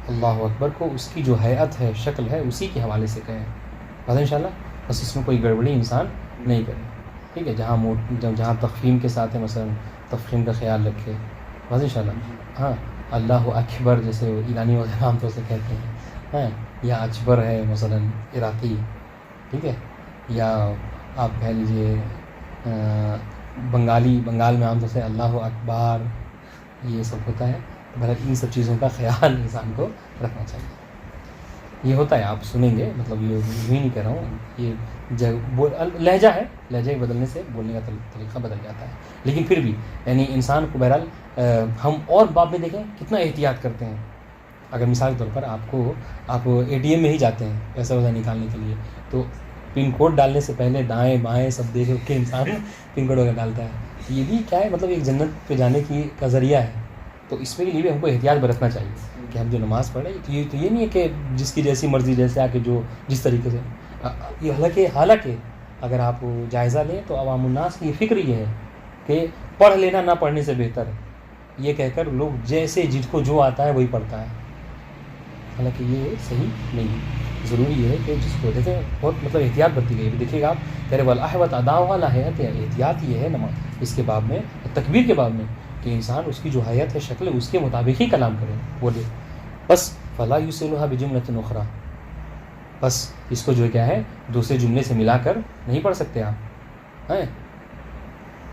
اللہ اکبر کو اس کی جو ہیئت ہے، شکل ہے، اسی کے حوالے سے کہے. بس انشاءاللہ بس اس میں کوئی گڑبڑی انسان نہیں کرے. ٹھیک ہے. جہاں تفخیم کے ساتھ ہے مثلا تفخیم کا خیال رکھے. بس انشاءاللہ. ہاں اللہ اکبر جیسے ایرانی وغیرہ عام طور سے کہتے ہیں، ہاں، یا اکبر ہے مثلا عراقی. ٹھیک ہے. یا آپ کہہ لیجیے بنگال میں عام طور سے اللہ اکبر یہ سب ہوتا ہے. بہرحال ان سب چیزوں کا خیال انسان کو رکھنا چاہیے. یہ ہوتا ہے، آپ سنیں گے، مطلب یہ بھی نہیں کہہ رہا ہوں، یہ لہجہ ہے، لہجے بدلنے سے بولنے کا طریقہ بدل جاتا ہے. لیکن پھر بھی یعنی انسان کو بہرحال ہم اور باب میں دیکھیں کتنا احتیاط کرتے ہیں. اگر مثال کے طور پر آپ اے ٹی ایم میں ہی جاتے ہیں پیسہ ویسہ نکالنے کے لیے، تو پن کوڈ ڈالنے سے پہلے دائیں بائیں سب دیکھ کے انسان پن کوڈ وغیرہ ڈالتا ہے. یہ بھی کیا ہے مطلب ایک جنت پہ جانے کا ذریعہ ہے. تو اس میں کے لیے بھی ہم کو احتیاط برتنا چاہیے کہ ہم جو نماز پڑھ رہے ہیں تو یہ نہیں ہے کہ جس کی جیسی مرضی جیسے آ کے جو جس طریقے سے یہ حالانکہ اگر آپ جائزہ لیں تو عوام الناس کی فکر یہ ہے کہ پڑھ لینا نہ پڑھنے سے بہتر ہے، یہ کہہ کر لوگ جیسے جس کو جو آتا ہے وہی پڑھتا ہے. حالانکہ یہ صحیح نہیں ہے. ضروری یہ ہے کہ جس کو دیکھیں بہت مطلب احتیاط برتی گئی. دیکھیے گا آپ کہہ رہے والاحوط اداؤها لا حیت. احتیاط یہ ہے نماز اس کے باب میں، تکبیر کے باب میں، کہ انسان اس کی جو حیت ہے، شکل ہے، اس کے مطابق ہی کلام کرے بولے. بس فلا یوصلها بجملۃ اخرى. بس اس کو جو ہے کیا ہے دوسرے جملے سے ملا کر نہیں پڑھ سکتے آپ. ہیں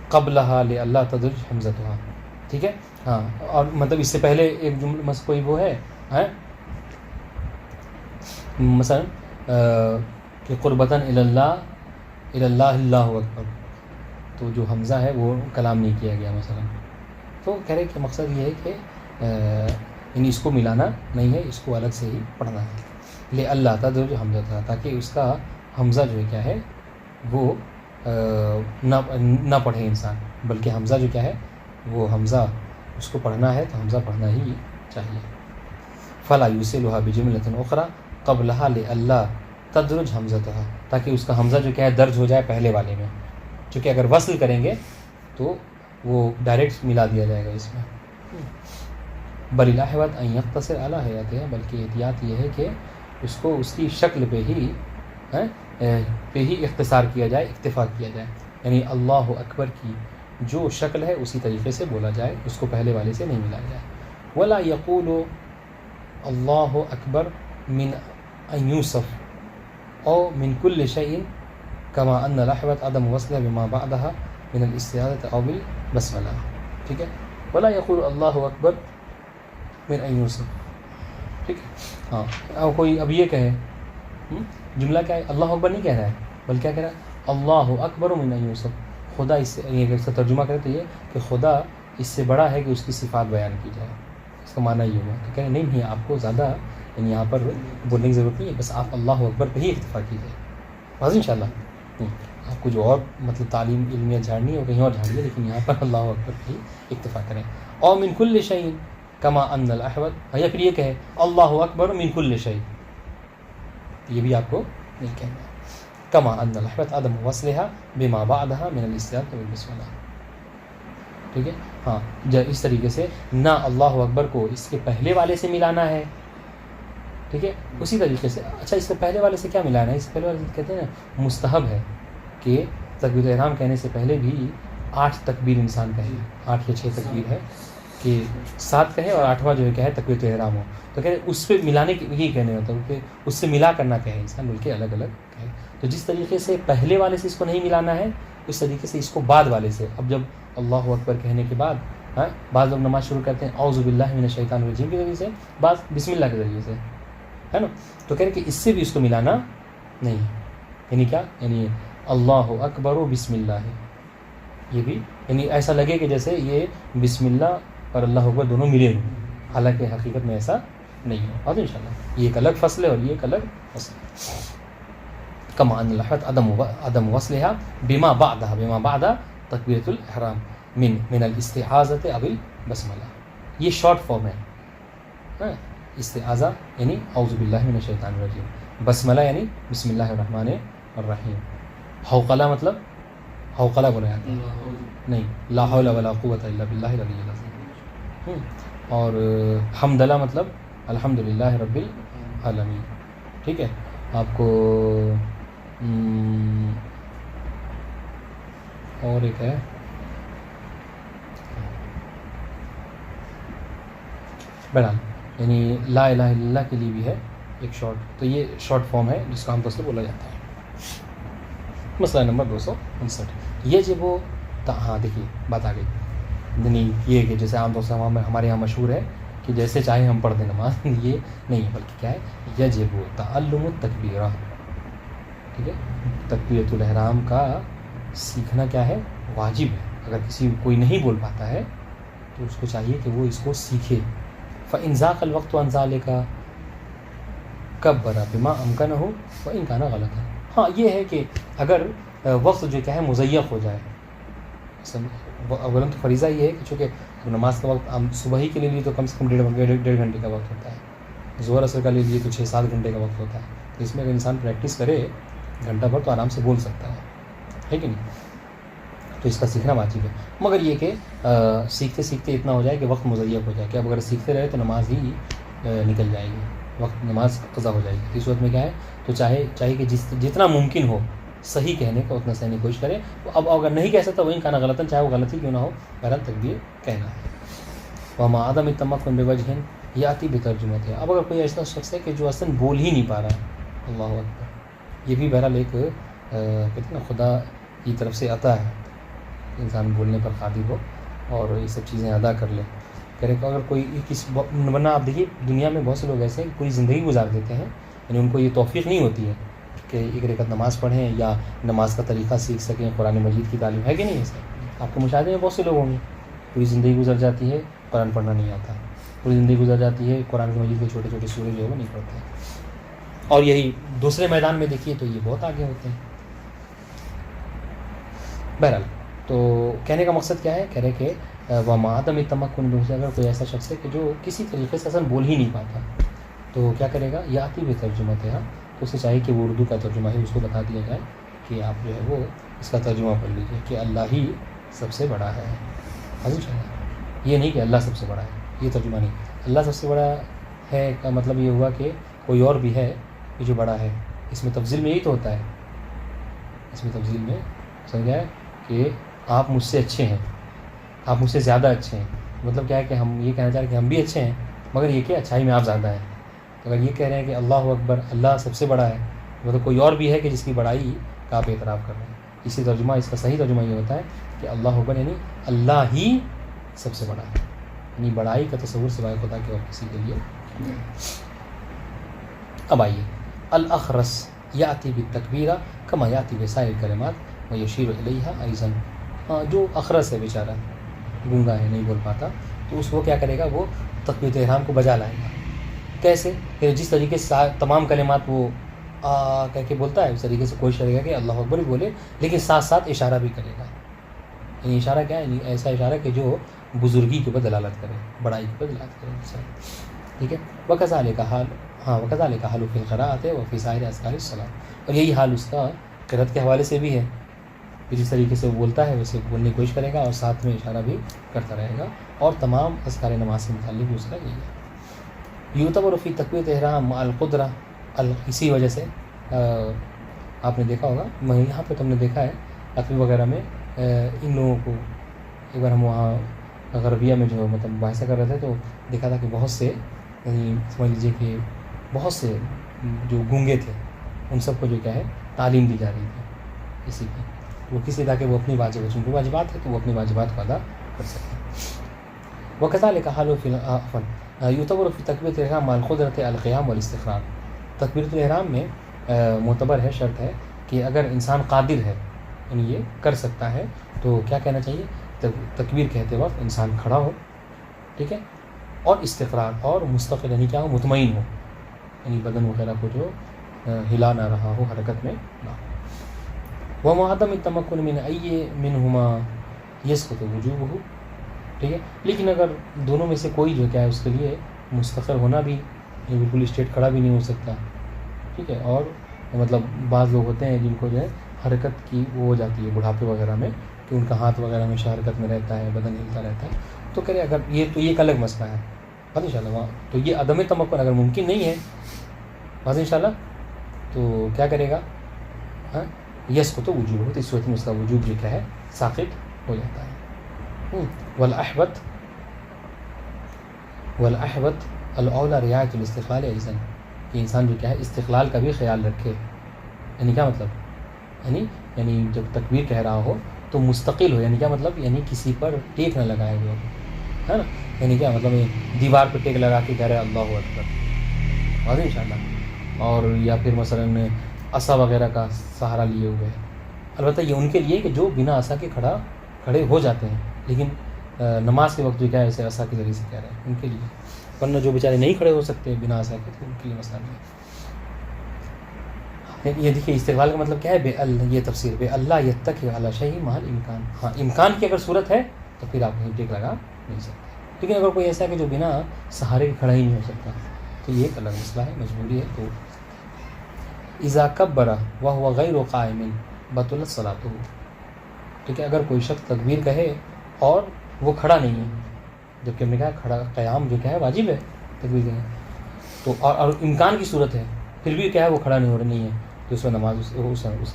قبلها لئلا تدرج حمزتها. ٹھیک ہے. ہاں، اور مطلب اس سے پہلے ایک جملہ کوئی وہ ہے مثلا کہ قربتاً اللہ اکبر، تو جو حمزہ ہے وہ کلام نہیں کیا گیا مثلا. تو کہہ رہے کہ مقصد یہ ہے کہ یعنی اس کو ملانا نہیں ہے، اس کو الگ سے ہی پڑھنا ہے. لے اللہ تھا جو حمزہ تھا، تاکہ اس کا حمزہ جو ہے کیا ہے وہ نہ پڑھے انسان، بلکہ حمزہ جو کیا ہے وہ حمزہ اس کو پڑھنا ہے تو حمزہ پڑھنا ہی چاہیے. فلا یوصلها بجملۃ اخرى قبلها لئلا تدرج حمزتها. تاکہ اس کا حمزہ جو کیا ہے درج ہو جائے پہلے والے میں، چونکہ اگر وصل کریں گے تو وہ ڈائریکٹ ملا دیا جائے گا اس میں. بل الاحوط ان یقتصر علی حیاتها. بلکہ احتیاط یہ ہے کہ اس کو اس کی شکل پہ ہی اختصار کیا جائے، اکتفا کیا جائے. یعنی اللہ اکبر کی جو شکل ہے اسی طریقے سے بولا جائے، اس کو پہلے والے سے نہیں ملایا جائے. ولا یقول اللہ اکبر من ان یوصف او من کل شیء کما ان الاحوط عدم وصلہ بما بعدها من الاستعاذۃ او بالبسملہ. ٹھیک ہے. ولا یقول اللہ اکبر من ان یوصف. ٹھیک ہے. ہاں، اور کوئی اب یہ کہے جملہ کیا ہے، اللہ اکبر نہیں کہہ رہا ہے بلکہ کیا کہہ رہا ہے اللہ اکبر من ان یوصف. خدا اس سے یہ ترجمہ کرے تو یہ کہ خدا اس سے بڑا ہے کہ اس کی صفات بیان کی جائے. اس کا معنی یہ ہوگا کہ نہیں آپ کو زیادہ یعنی یہاں پر بولنے کی ضرورت نہیں ہے، بس آپ اللہ اکبر پہ ہی اکتفا کیجیے. واضح انشاءاللہ. آپ کو جو اور مطلب تعلیم علمیہ جھاڑنی ہے وہ کہیں اور جھاڑیے، لیکن یہاں پر اللہ اکبر پہ ہی اکتفا کریں. اور من کل شیء کما ان الاحوط، یا پھر یہ کہے اللہ اکبر من کل شیء، یہ بھی آپ کو نہیں کہنا ہے. کما ان الاحوط عدم وصلها بما بعدها من الاستعاذۃ بالبسملہ. ٹھیک ہے. ہاں، اس طریقے سے نہ اللہ اکبر کو اس کے پہلے والے سے ملانا ہے. ٹھیک ہے. اسی طریقے سے اچھا اس سے پہلے والے سے کیا ملانا ہے، اس سے پہلے والے سے کہتے ہیں نا مستحب ہے کہ تکبیر احرام کہنے سے پہلے بھی 8 تکبیر انسان کہے. 8 یا 6 تکبیر ہے کہ 7 کہے اور 8واں جو ہے کیا ہے تکبیرۃ احرام ہو. تو کہتے ہیں اس پہ ملانے کی یہی کہنے ہوتا ہے کہ اس سے ملا کرنا کہے انسان بلکہ الگ الگ کہے. تو جس طریقے سے پہلے والے سے اس کو نہیں ملانا ہے اس طریقے سے اس کو بعد والے سے. اب جب اللہ اکبر کہنے کے بعد بعض لوگ نماز شروع کرتے ہیں اعوذ باللہ من الشیطان الرجیم کے ذریعے سے, بعض بسم اللہ کے ذریعے سے, ہے نا. تو کہہ رہے کہ اس سے بھی اس کو ملانا نہیں, یعنی کیا, یعنی اللہ اکبر و بسم اللہ, یہ بھی یعنی ایسا لگے کہ جیسے یہ بسم اللہ اور اللہ اکبر دونوں ملے ہوں, حالانکہ حقیقت میں ایسا نہیں ہے. اور انشاءاللہ یہ ایک الگ فصل ہے اور یہ ایک الگ فصل ہے. کما ان لحت عدم وصلها بما بعد تکبیرۃ الاحرام من الاستعاذۃ او البسملہ. یہ شارٹ فارم ہے. استعاذہ یعنی اعوذ باللہ من الشیطان الرجیم, بسملہ یعنی بسم اللہ الرحمن الرحیم. حوقلہ مطلب حوقلہ بولا جاتا ہے, نہیں لا حول ولا قوۃ الا باللہ العلی العظیم. اور حمدلہ مطلب الحمدللہ رب العالمین. ٹھیک ہے, آپ کو اور ایک ہے بہرحال یعنی لا الہ الا اللہ کے لیے بھی ہے ایک شارٹ. تو یہ شارٹ فارم ہے جس کا عام طور سے بولا جاتا ہے. مسئلہ نمبر 259 یہ جب وہ ہاں دیکھیے بات آ گئی. یعنی یہ کہ جیسے عام طور سے ہمارے یہاں مشہور ہے کہ جیسے چاہے ہم پڑھ دیں نماز, یہ نہیں ہے بلکہ کیا ہے یجب تعلم التکبیرہ. ٹھیک ہے, تکبیرۃ الاحرام کا سیکھنا کیا ہے, واجب ہے. اگر کسی کوئی نہیں بول پاتا ہے تو اس کو چاہیے کہ وہ اس کو سیکھے. فإن ضاق الوقت عن ذلك کبر بما امکنہ وإن کان غلطا. ہاں یہ ہے کہ اگر وقت جو کیا ہے مضیق ہو جائے, اولاً تو فریضہ یہ ہے کہ چونکہ نماز کا وقت صبح ہی کے لیے تو کم سے کم 1.5 گھنٹے کا وقت ہوتا ہے, ظہر عصر کا لے لیے تو 6-7 گھنٹے کا وقت ہوتا ہے. تو اس میں اگر انسان پریکٹس کرے گھنٹہ بھر تو آرام سے بول سکتا ہے کہ نہیں. تو اس کا سیکھنا واجب ہے. مگر یہ کہ سیکھتے سیکھتے اتنا ہو جائے کہ وقت مضیق ہو جائے کہ اب اگر سیکھتے رہے تو نماز ہی نکل جائے گی, وقت نماز قضا ہو جائے گی. اس وقت میں کیا ہے تو چاہیے کہ جتنا ممکن ہو صحیح کہنے کا اتنا صحیح کوشش کرے. اب اگر نہیں کہہ سکتا وہیں کہنا غلطاً, چاہے وہ غلطی کیوں نہ ہو, بہرحال تکبیر کہنا ہے. وما عدم التمکن بوجہ یاتی بترجمت ہے. اب اگر کوئی ایسا شخص ہے کہ جو اصلاً بول ہی نہیں پا رہا ہے, اللہ اکبر, یہ بھی بہرحال ایک کہتے ہیں نا خدا کی طرف سے عطا ہے, انسان بولنے پر قادر ہو اور یہ سب چیزیں ادا کر لے. کرے کہ اگر کوئی ورنہ آپ دیکھیے دنیا میں بہت سے لوگ ایسے ہیں کہ پوری زندگی گزار دیتے ہیں, یعنی ان کو یہ توفیق نہیں ہوتی ہے کہ ایک رکعت نماز پڑھیں یا نماز کا طریقہ سیکھ سکیں, قرآن مجید کی تعلیم ہے کہ نہیں. ایسا آپ کے مشاہدے میں بہت سے لوگ ہوں گے, پوری زندگی گزر جاتی ہے قرآن پڑھنا نہیں آتا, پوری زندگی گزر جاتی ہے قرآن مجید کے چھوٹے چھوٹے سورے جو ہے وہ نہیں پڑھتے. اور یہی دوسرے میدان میں دیکھیے تو یہ بہت آگے ہوتے ہیں. بہرحال تو کہنے کا مقصد کیا ہے, کہہ رہے کہ وما عدم التمکن بوجہ, اگر کوئی ایسا شخص ہے کہ جو کسی طریقے سے اصلا بول ہی نہیں پاتا تو کیا کرے گا, یاتی بترجمت ہے. تو اسے چاہیے کہ وہ اردو کا ترجمہ ہی اس کو بتا دیا جائے کہ آپ جو ہے وہ اس کا ترجمہ پڑھ لیجیے کہ اللہ ہی سب سے بڑا ہے. یہ نہیں کہ اللہ سب سے بڑا ہے, یہ ترجمہ نہیں. اللہ سب سے بڑا ہے کا مطلب یہ ہوا کہ کوئی اور بھی ہے کہ جو بڑا ہے. اس میں تفضیل میں یہی تو ہوتا ہے, اس میں تفضیل میں سمجھا ہے کہ آپ مجھ سے اچھے ہیں, آپ مجھ سے زیادہ اچھے ہیں. مطلب کیا ہے کہ ہم یہ کہنا چاہ رہے ہیں کہ ہم بھی اچھے ہیں مگر یہ کہ اچھائی میں آپ زیادہ ہیں. تو اگر یہ کہہ رہے ہیں کہ اللہ اکبر, اللہ سب سے بڑا ہے, مطلب کوئی اور بھی ہے کہ جس کی بڑائی کا آپ اعتراف کر رہے ہیں. اسی ترجمہ, اس کا صحیح ترجمہ یہ ہوتا ہے کہ اللہ اکبر یعنی اللہ ہی سب سے بڑا ہے, یعنی بڑائی کا تصور سوائے خدا کے اور کسی کے لیے نہیں. اب آئیے الاخرس یاتی بالتکبیرہ کما یاتی بسائر الکلمات ویشیر الیہا ایضا. جو اخرس ہے بیچارہ, گونگا ہے, نہیں بول پاتا, تو اس کو کیا کرے گا, وہ تکبیرۃ احرام کو بجا لائے گا. کیسے, کہ جس طریقے سے تمام کلمات وہ کہہ کے بولتا ہے اس طریقے سے کوشش کرے گا کہ اللہ اکبر بھی بولے لیکن ساتھ ساتھ اشارہ بھی کرے گا. یعنی اشارہ کیا ہے, یعنی ایسا اشارہ کہ جو بزرگی کے اوپر دلالت کرے, بڑائی کے اوپر دلالت کرے. ٹھیک ہے. وکذالک حال, وکذالک حال فی القراءۃ وفی سائر اذکار الصلاۃ. اور یہی حال اس کا قرأت کے حوالے سے بھی ہے کہ جس طریقے سے وہ بولتا ہے ویسے بولنے کی کوشش کرے گا اور ساتھ میں اشارہ بھی کرتا رہے گا. اور تمام اذکار نماز سے متعلق بھی اس کا یہی ہے. یعتبر فی تکبیرۃ احرام مع القدرہ, اسی وجہ سے آپ نے دیکھا ہوگا, یہاں پہ تم نے دیکھا ہے عقل وغیرہ میں ان لوگوں کو, ایک بار ہم وہاں غربیہ میں جو مطلب مباحثہ کر رہے تھے تو دیکھا تھا کہ بہت سے یعنی سمجھ لیجیے کہ بہت سے جو گونگے تھے ان سب کو جو کیا ہے تعلیم دی جا رہی تھی اسی کی. وہ کس لیے تاکہ وہ اپنی چونکہ واجبات ہے تو وہ اپنی واجبات کو ادا کر سکیں. وكذلك حال في يعتبر في تكبيرة الإحرام مع القدرة على القيام والاستقرار. تکبیرۃ الإحرام میں معتبر ہے، شرط ہے کہ اگر انسان قادر ہے یعنی یہ کر سکتا ہے تو کیا کہنا چاہیے، تکبیر کہتے وقت انسان کھڑا ہو، ٹھیک ہے، اور استقرار اور مستقل یعنی کیا ہو، مطمئن ہو، یعنی بدن وغیرہ کو جو ہلا نہ رہا ہو، حرکت میں نہ ہو. ومعدم التمكن من أي منهما يسقط وجوبه، ٹھیک ہے. لیکن اگر دونوں میں سے کوئی جو کیا ہے اس کے لیے مستقر ہونا بھی بالکل اسٹیٹ کھڑا بھی نہیں ہو سکتا، ٹھیک ہے. اور مطلب بعض لوگ ہوتے ہیں جن کو جو ہے حرکت کی وہ ہو جاتی ہے بڑھاپے وغیرہ میں کہ ان کا ہاتھ وغیرہ ہمیشہ حرکت میں رہتا ہے، بدن ہلتا رہتا ہے، تو کرے اگر یہ تو یہ ایک الگ مسئلہ ہے بات ان شاء اللہ. تو یہ عدم تمکن اگر ممکن نہیں ہے بات ان شاء اللہ تو کیا کرے گا، ہاں یس کو تو وجوب ہو، تو اس صورت میں اس کا وجوب جو کیا ہے ساقط ہو جاتا ہے. والاحوط الاولی رعایت الاستقلال ایضا، کہ انسان جو کیا ہے استقلال کا بھی خیال رکھے. یعنی کیا مطلب، یعنی جب تکبیر کہہ رہا ہو تو مستقل ہو، یعنی کیا مطلب، یعنی کسی پر ٹیک نہ لگائے ہوئے ہے نا. یعنی کیا مطلب، دیوار پہ ٹیک لگا کے کہہ رہے اللہ اکبر واضح ان شاء اللہ، اور یا پھر مثلاً عصا وغیرہ کا سہارا لیے ہوئے. البتہ یہ ان کے لیے کہ جو بنا عصا کے کھڑے ہو جاتے ہیں، لیکن نماز کے وقت جو کیا ہے ایسے عصا کے ذریعے سے کہہ رہے ہیں ان کے لیے، ورنہ جو بیچارے نہیں کھڑے ہو سکتے بنا عصا کے تو ان کے لیے مسئلہ نہیں ہے. یہ دیکھیے استقبال کا مطلب کیا ہے، یہ تفسیر بے اللہ یتکی علی شیء مع الامکان. ہاں امکان کی اگر صورت ہے تو پھر آپ کہیں ٹیک لگا نہیں سکتے، لیکن اگر کوئی ایسا ہے کہ جو بنا سہارے کے کھڑا ہی نہیں ہو سکتا تو یہ ایک الگ مسئلہ ہے، مجبوری ہے. تو اذا کبر وهو غیر قائم بطلت صلاته، ٹھیک ہے. اگر کوئی شخص تکبیر کہے اور وہ کھڑا نہیں ہے، جبکہ ہم نے کہا کھڑا قیام جو کیا ہے واجب ہے تکبیر کہے تو، اور امکان کی صورت ہے پھر بھی کیا ہے وہ کھڑا نہیں ہے تو اس میں نماز اس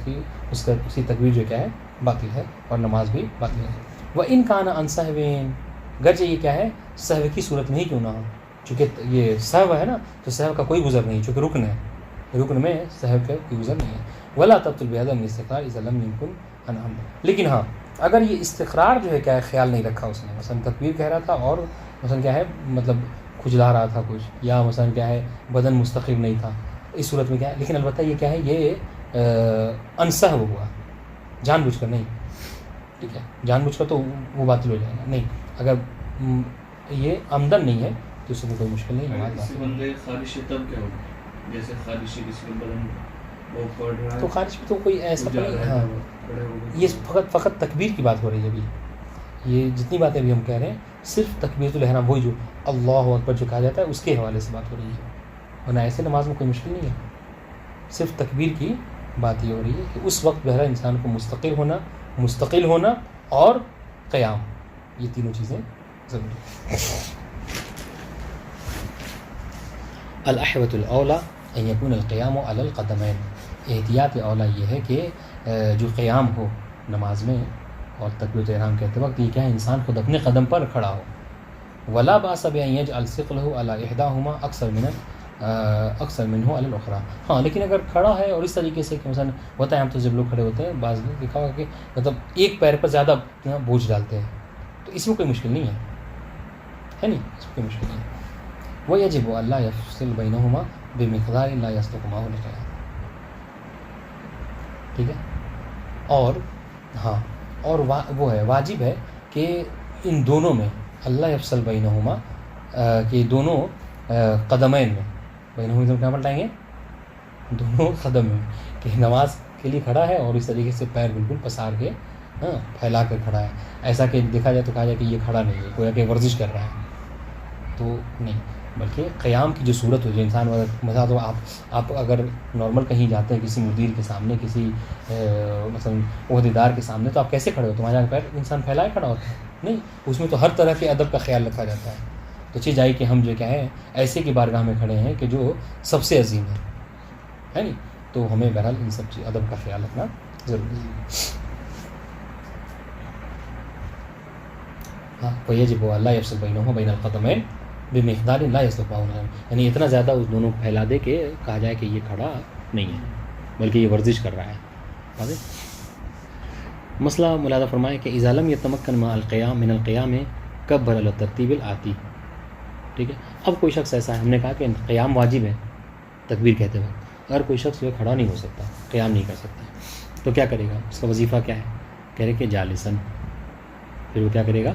کی تکبیر جو کیا ہے باطل ہے اور نماز بھی باطل ہے. وَإِنْ كَانَ عَنْ سَهْوٍ، گرچہ یہ کیا ہے سہو کی صورت میں ہی کیوں نہ ہو، چونکہ یہ سہو ہے نا تو سہو کا کوئی گزر نہیں، چونکہ رکن ہے، رکن میں سہو کا کوئی گزر نہیں ہے. وَلَا تَبْطُلُ بِعَدَمِ الْإِسْتِقْرَارِ إِذَا لَمْ يَكُنْ عَنْ عَمْدٍ. لیکن ہاں اگر یہ استقرار جو ہے کیا ہے خیال نہیں رکھا اس نے، مثلا تکبیر کہہ رہا تھا اور مثلا کیا ہے مطلب کھجلا رہا تھا کچھ، یا مثلا کیا ہے بدن مستقل نہیں تھا، اس صورت میں کیا ہے. لیکن البتہ یہ کیا ہے یہ انسہو ہوا، جان بوجھ کر نہیں، ٹھیک ہے، جان بوجھ کر تو وہ باطل ہو جائے گا. نہیں اگر یہ عمدن نہیں ہے تو اس میں کوئی مشکل نہیں، نماز کسی بندے خارش تب کیا ہوگا، جیسے خارشی کسی کا بدن وہ پڑ رہا ہے تو خارج میں تو کوئی ایسا نہیں. ہاں یہ فقط تکبیر کی بات ہو رہی ہے ابھی، یہ جتنی باتیں ابھی ہم کہہ رہے ہیں صرف تکبیرۃ الإحرام وہی جو اللہ اکبر جو کہا جاتا ہے اس کے حوالے سے بات ہو رہی ہے، ورنہ ایسے نماز میں کوئی مشکل نہیں ہے. صرف تکبیر کی بات یہ ہو رہی ہے کہ اس وقت بہرحال انسان کو مستقل ہونا اور قیام، یہ تینوں چیزیں ضروری ہیں. الاحوط الاولی ان یکون القیام علی القدمین، احتیاط اولا یہ ہے کہ جو قیام ہو نماز میں اور تکبیرۃ احرام کہتے وقت یہ کیا ہے انسان خود اپنے قدم پر کھڑا ہو. ولا باس بان یجعل ثقلہ علی احداہما اکثر منہ علی الاخری. ہاں لیکن اگر کھڑا ہے اور اس طریقے سے کہ مثلا ہوتا ہے ہم تو جب لوگ کھڑے ہوتے ہیں بعض لوگ دیکھا ہوگا کہ مطلب ایک پیر پر زیادہ بوجھ ڈالتے ہیں، تو اس میں کوئی مشکل نہیں ہے نہیں، اس میں کوئی مشکل نہیں ہے. ویجب الا یفصل بینہما بمقدار لا یصلح معه القیام، ٹھیک ہے. اور ہاں اور وہ ہے واجب ہے کہ ان دونوں میں اللہ یفصل بینہما، کہ دونوں قدمین میں، بینہما کیا پلٹائیں گے دونوں قدم میں، کہ نماز کے لیے کھڑا ہے اور اس طریقے سے پیر بالکل پسار کے پھیلا کر کھڑا ہے، ایسا کہ دیکھا جائے تو کہا جائے کہ یہ کھڑا نہیں ہے، کوئی کہ ورزش کر رہا ہے، تو نہیں، بلکہ قیام کی جو صورت ہو جو انسان مثلا تو آپ اگر نارمل کہیں جاتے ہیں کسی مدیر کے سامنے، کسی مثلا عہدیدار کے سامنے، تو آپ کیسے کھڑے ہوتے ہیں؟ وہاں جا کر پیر انسان پھیلائے کھڑا ہوتا ہے نہیں، اس میں تو ہر طرح کے ادب کا خیال رکھا جاتا ہے. تو چیز آئی کہ ہم جو کیا ہے ایسے کی بارگاہ میں کھڑے ہیں کہ جو سب سے عظیم ہے نہیں، تو ہمیں بہرحال ان سب چیز ادب کا خیال رکھنا ضروری ہے. ہاں فیجب اللہ یفصل بینہما بین القدمین بمقدار لا یصلح، یعنی اتنا زیادہ اس دونوں کو پھیلا دے کہ کہا جائے کہ یہ کھڑا نہیں ہے بلکہ یہ ورزش کر رہا ہے. واضح؟ مسئلہ ملاحظہ فرمائے کہ اذا لم یتمکن مع القیام من القیام کبر علی الترتیب الآتی. ٹھیک ہے، اب کوئی شخص ایسا ہے، ہم نے کہا کہ قیام واجب ہے تکبیر کہتے وقت، اگر کوئی شخص جو ہے کھڑا نہیں ہو سکتا، قیام نہیں کر سکتا، تو کیا کرے گا؟ اس کا وظیفہ کیا ہے؟ کہہ رہے کہ جالسن، پھر وہ کیا کرے گا؟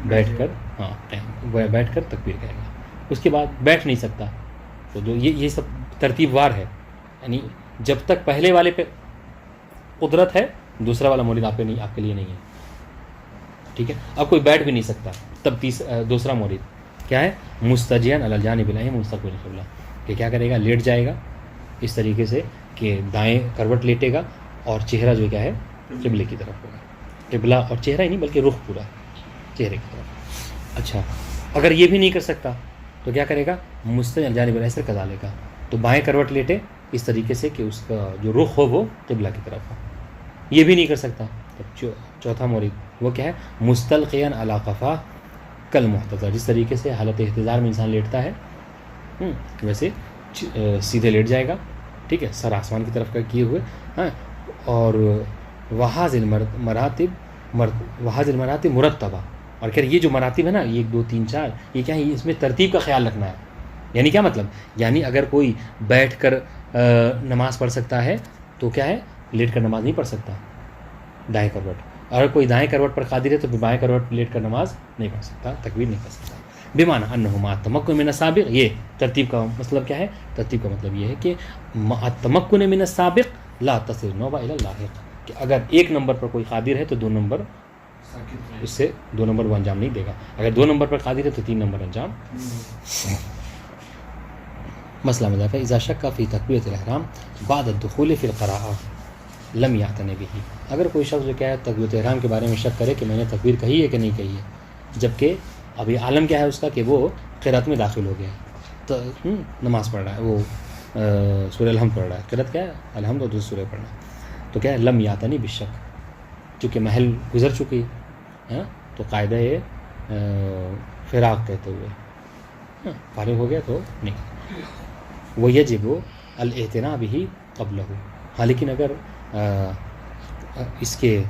بیٹھ کر، ہاں قیام، بیٹھ کر تکبیر کہے گا. اس کے بعد بیٹھ نہیں سکتا تو جو یہ سب ترتیب وار ہے، یعنی جب تک پہلے والے پہ قدرت ہے دوسرا والا مورد آپ کے لیے نہیں ہے. ٹھیک ہے، اب کوئی بیٹھ بھی نہیں سکتا، تب دوسرا مورد کیا ہے؟ مستجین علی الجانب الایمن مستقبل القبلہ، کہ کیا کرے گا؟ لیٹ جائے گا اس طریقے سے کہ دائیں کروٹ لیٹے گا اور چہرہ جو کیا ہے قبلے کی طرف ہوگا. قبلہ اور چہرہ ہی نہیں بلکہ رخ پورا چہرے کی طرف. اچھا، اگر یہ بھی نہیں کر سکتا تو کیا کرے گا؟ مستجین الجانب الایسر کذالک، تو بائیں کروٹ لیٹے اس طریقے سے کہ اس کا جو رخ ہو وہ قبلہ کی طرف ہو. یہ بھی نہیں کر سکتا تب چوتھا مورد وہ کیا ہے؟ مستلقیاً علی قفا کل محتضر، جس طریقے سے حالت احتضار میں انسان لیٹتا ہے ویسے سیدھے لیٹ جائے گا. ٹھیک ہے، سر آسمان کی طرف کا کیے ہوئے. ہاں، اور وحاظ المراتب مرتبہ، اور کہ یہ جو مراتب ہے نا 1 2 3 4، یہ کیا ہے؟ اس میں ترتیب کا خیال رکھنا ہے. یعنی کیا مطلب؟ یعنی اگر کوئی بیٹھ کر نماز پڑھ سکتا ہے تو کیا ہے؟ لیٹ کر نماز نہیں پڑھ سکتا دائیں کروٹ. اگر کوئی دائیں کروٹ پر قادر ہے تو بائیں کروٹ لیٹ کر نماز نہیں پڑھ سکتا، تکبیر نہیں کر سکتا. بمعنی انہ مع التمکن من السابق، یہ ترتیب کا مطلب کیا ہے؟ ترتیب کا مطلب یہ ہے کہ مع التمکن من السابق لا تصل النوبہ الی اللاحق، کہ اگر 1 نمبر پر کوئی قادر ہے تو 2 نمبر اس سے 2 نمبر وہ انجام نہیں دے گا. اگر 2 نمبر پر قادر ہے تو 3 نمبر انجام. مسئلہ مضافہ اذا شک فی تکبیرۃ الاحرام بعد الدخول فی القراءہ لم یعتن بہ، اگر کوئی شخص جو کیا ہے تکبیرۃ احرام کے بارے میں شک کرے کہ میں نے تکبیر کہی ہے کہ نہیں کہی ہے، جبکہ ابھی عالم کیا ہے اس کا کہ وہ قرات میں داخل ہو گیا ہے، تو نماز پڑھ رہا ہے، وہ سورہ الحمد پڑھ رہا ہے. قرات کیا ہے؟ الحمد، اور دوسری سورہ پڑھنا ہے. تو کیا ہے؟ لم یعتنی بالشک، چونکہ محل گزر چکی ہے تو قاعدہ فراق کہتے ہوئے فارغ ہو گیا تو نہیں. وہ یجب الاعتناء بہ قبلہ، ہاں لیکن اگر اس کے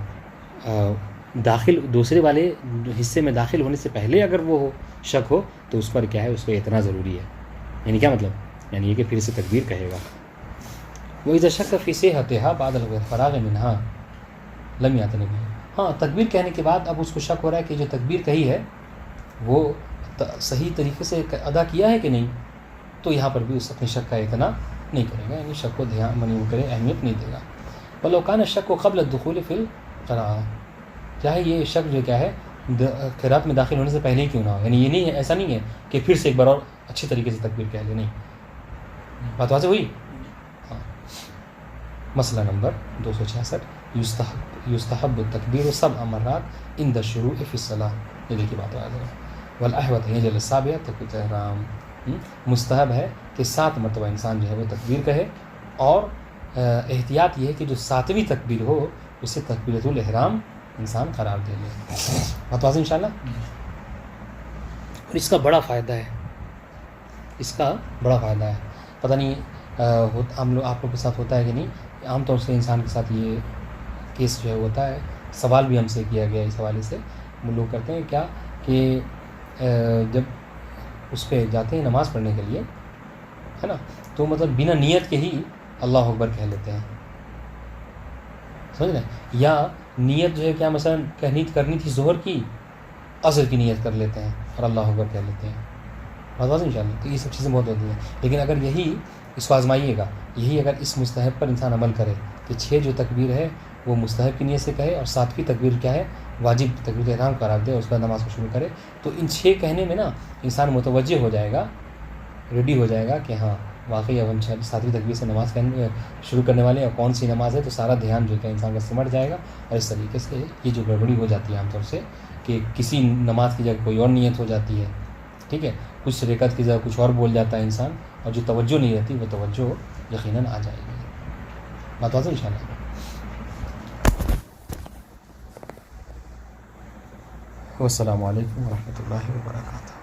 داخل دوسرے والے حصے میں داخل ہونے سے پہلے اگر وہ شک ہو تو اس پر کیا ہے؟ اس کو اعتنا ضروری ہے. یعنی کیا مطلب؟ یعنی یہ کہ پھر سے تکبیر کہے گا. وَإِذَا شَكَّ فِي صِحَّتِهَا بَعْدَ الْفَرَاغِ مِنْهَا لَمْ يَعْتَنِ بِهَا. ہاں، تکبیر کہنے کے بعد اب اس کو شک ہو رہا ہے کہ جو تکبیر کہی ہے وہ صحیح طریقے سے ادا کیا ہے کہ نہیں، تو یہاں پر بھی اس اپنے شک کا اعتنا نہیں کرے گا، یعنی شک کو دھیان منی کرے، اہمیت نہیں دے گا. وَلَوْ كَانَ الشَّكُّ قَبْلَ الدُّخُولِ فِي الْقِرَاءَةِ، چاہے یہ شک جو کیا ہے قرات میں داخل ہونے سے پہلے ہی کیوں نہ ہو. یعنی یہ نہیں ہے، ایسا نہیں ہے کہ پھر سے ایک بار اور اچھی طریقے سے تکبیر کہہ لے، نہیں. بات واضح ہوئی؟ ہاں. مسئلہ نمبر 266 یستحب التکبیر 7 مرات عند الشروع فی الصلاۃ، یہ دیکھیے بات واضح ہے. والاحوط ان یجعل السابع تکبیرۃ الاحرام، مستحب ہے کہ 7 مرتبہ انسان جو ہے وہ تکبیر کہے، اور احتیاط یہ ہے کہ جو 7ویں تکبیر ہو اسے تکبیرۃ الاحرام انسان قرار دے لے. بات واضح انشاءاللہ. اور اس کا بڑا فائدہ ہے، اس کا بڑا فائدہ ہے. پتہ نہیں ہم لوگ آپ لوگ کے ساتھ ہوتا ہے کہ نہیں، عام طور سے انسان کے ساتھ یہ کیس جو ہے ہوتا ہے. سوال بھی ہم سے کیا گیا اس حوالے سے. وہ لوگ کرتے ہیں کیا کہ جب اس پہ جاتے ہیں نماز پڑھنے کے لیے، ہے نا، تو مطلب بنا نیت کے ہی اللہ اکبر کہہ لیتے ہیں، سمجھ رہے ہیں؟ یا نیت جو ہے کیا مثلا کرنی تھی ظہر کی، عصر کی نیت کر لیتے ہیں اور اللہ اکبر کہہ لیتے ہیں. بات واضح انشاءاللہ. تو یہ سب چیزیں بہت ہوتی ہیں. لیکن اگر یہی اس کو آزمائیے گا، یہی اگر اس مستحب پر انسان عمل کرے کہ 6 جو تکبیر ہے وہ مستحب کی نیت سے کہے، اور 7ویں تکبیر کیا ہے؟ واجب تکبیر احرام قرار دے، اور اس کا نماز کو شروع کرے، تو ان 6 کہنے میں نا انسان متوجہ ہو جائے گا، ریڈی ہو جائے گا کہ ہاں واقعی اب ہم 7ویں تکبیر سے نماز شروع کرنے والے ہیں، اور کون سی نماز ہے. تو سارا دھیان جو ہے انسان کا سمٹ جائے گا. اور اس طریقے سے یہ جو گڑبڑی ہو جاتی ہے عام طور سے کہ کسی نماز کی جگہ کوئی اور نیت ہو جاتی ہے، ٹھیک ہے، کچھ رکعت کی جگہ کچھ اور بول جاتا ہے انسان، اور جو توجہ نہیں رہتی وہ توجہ یقیناً آ جائے گی. بات واضح انشاءاللہ. والسلام علیکم ورحمۃ اللہ وبرکاتہ.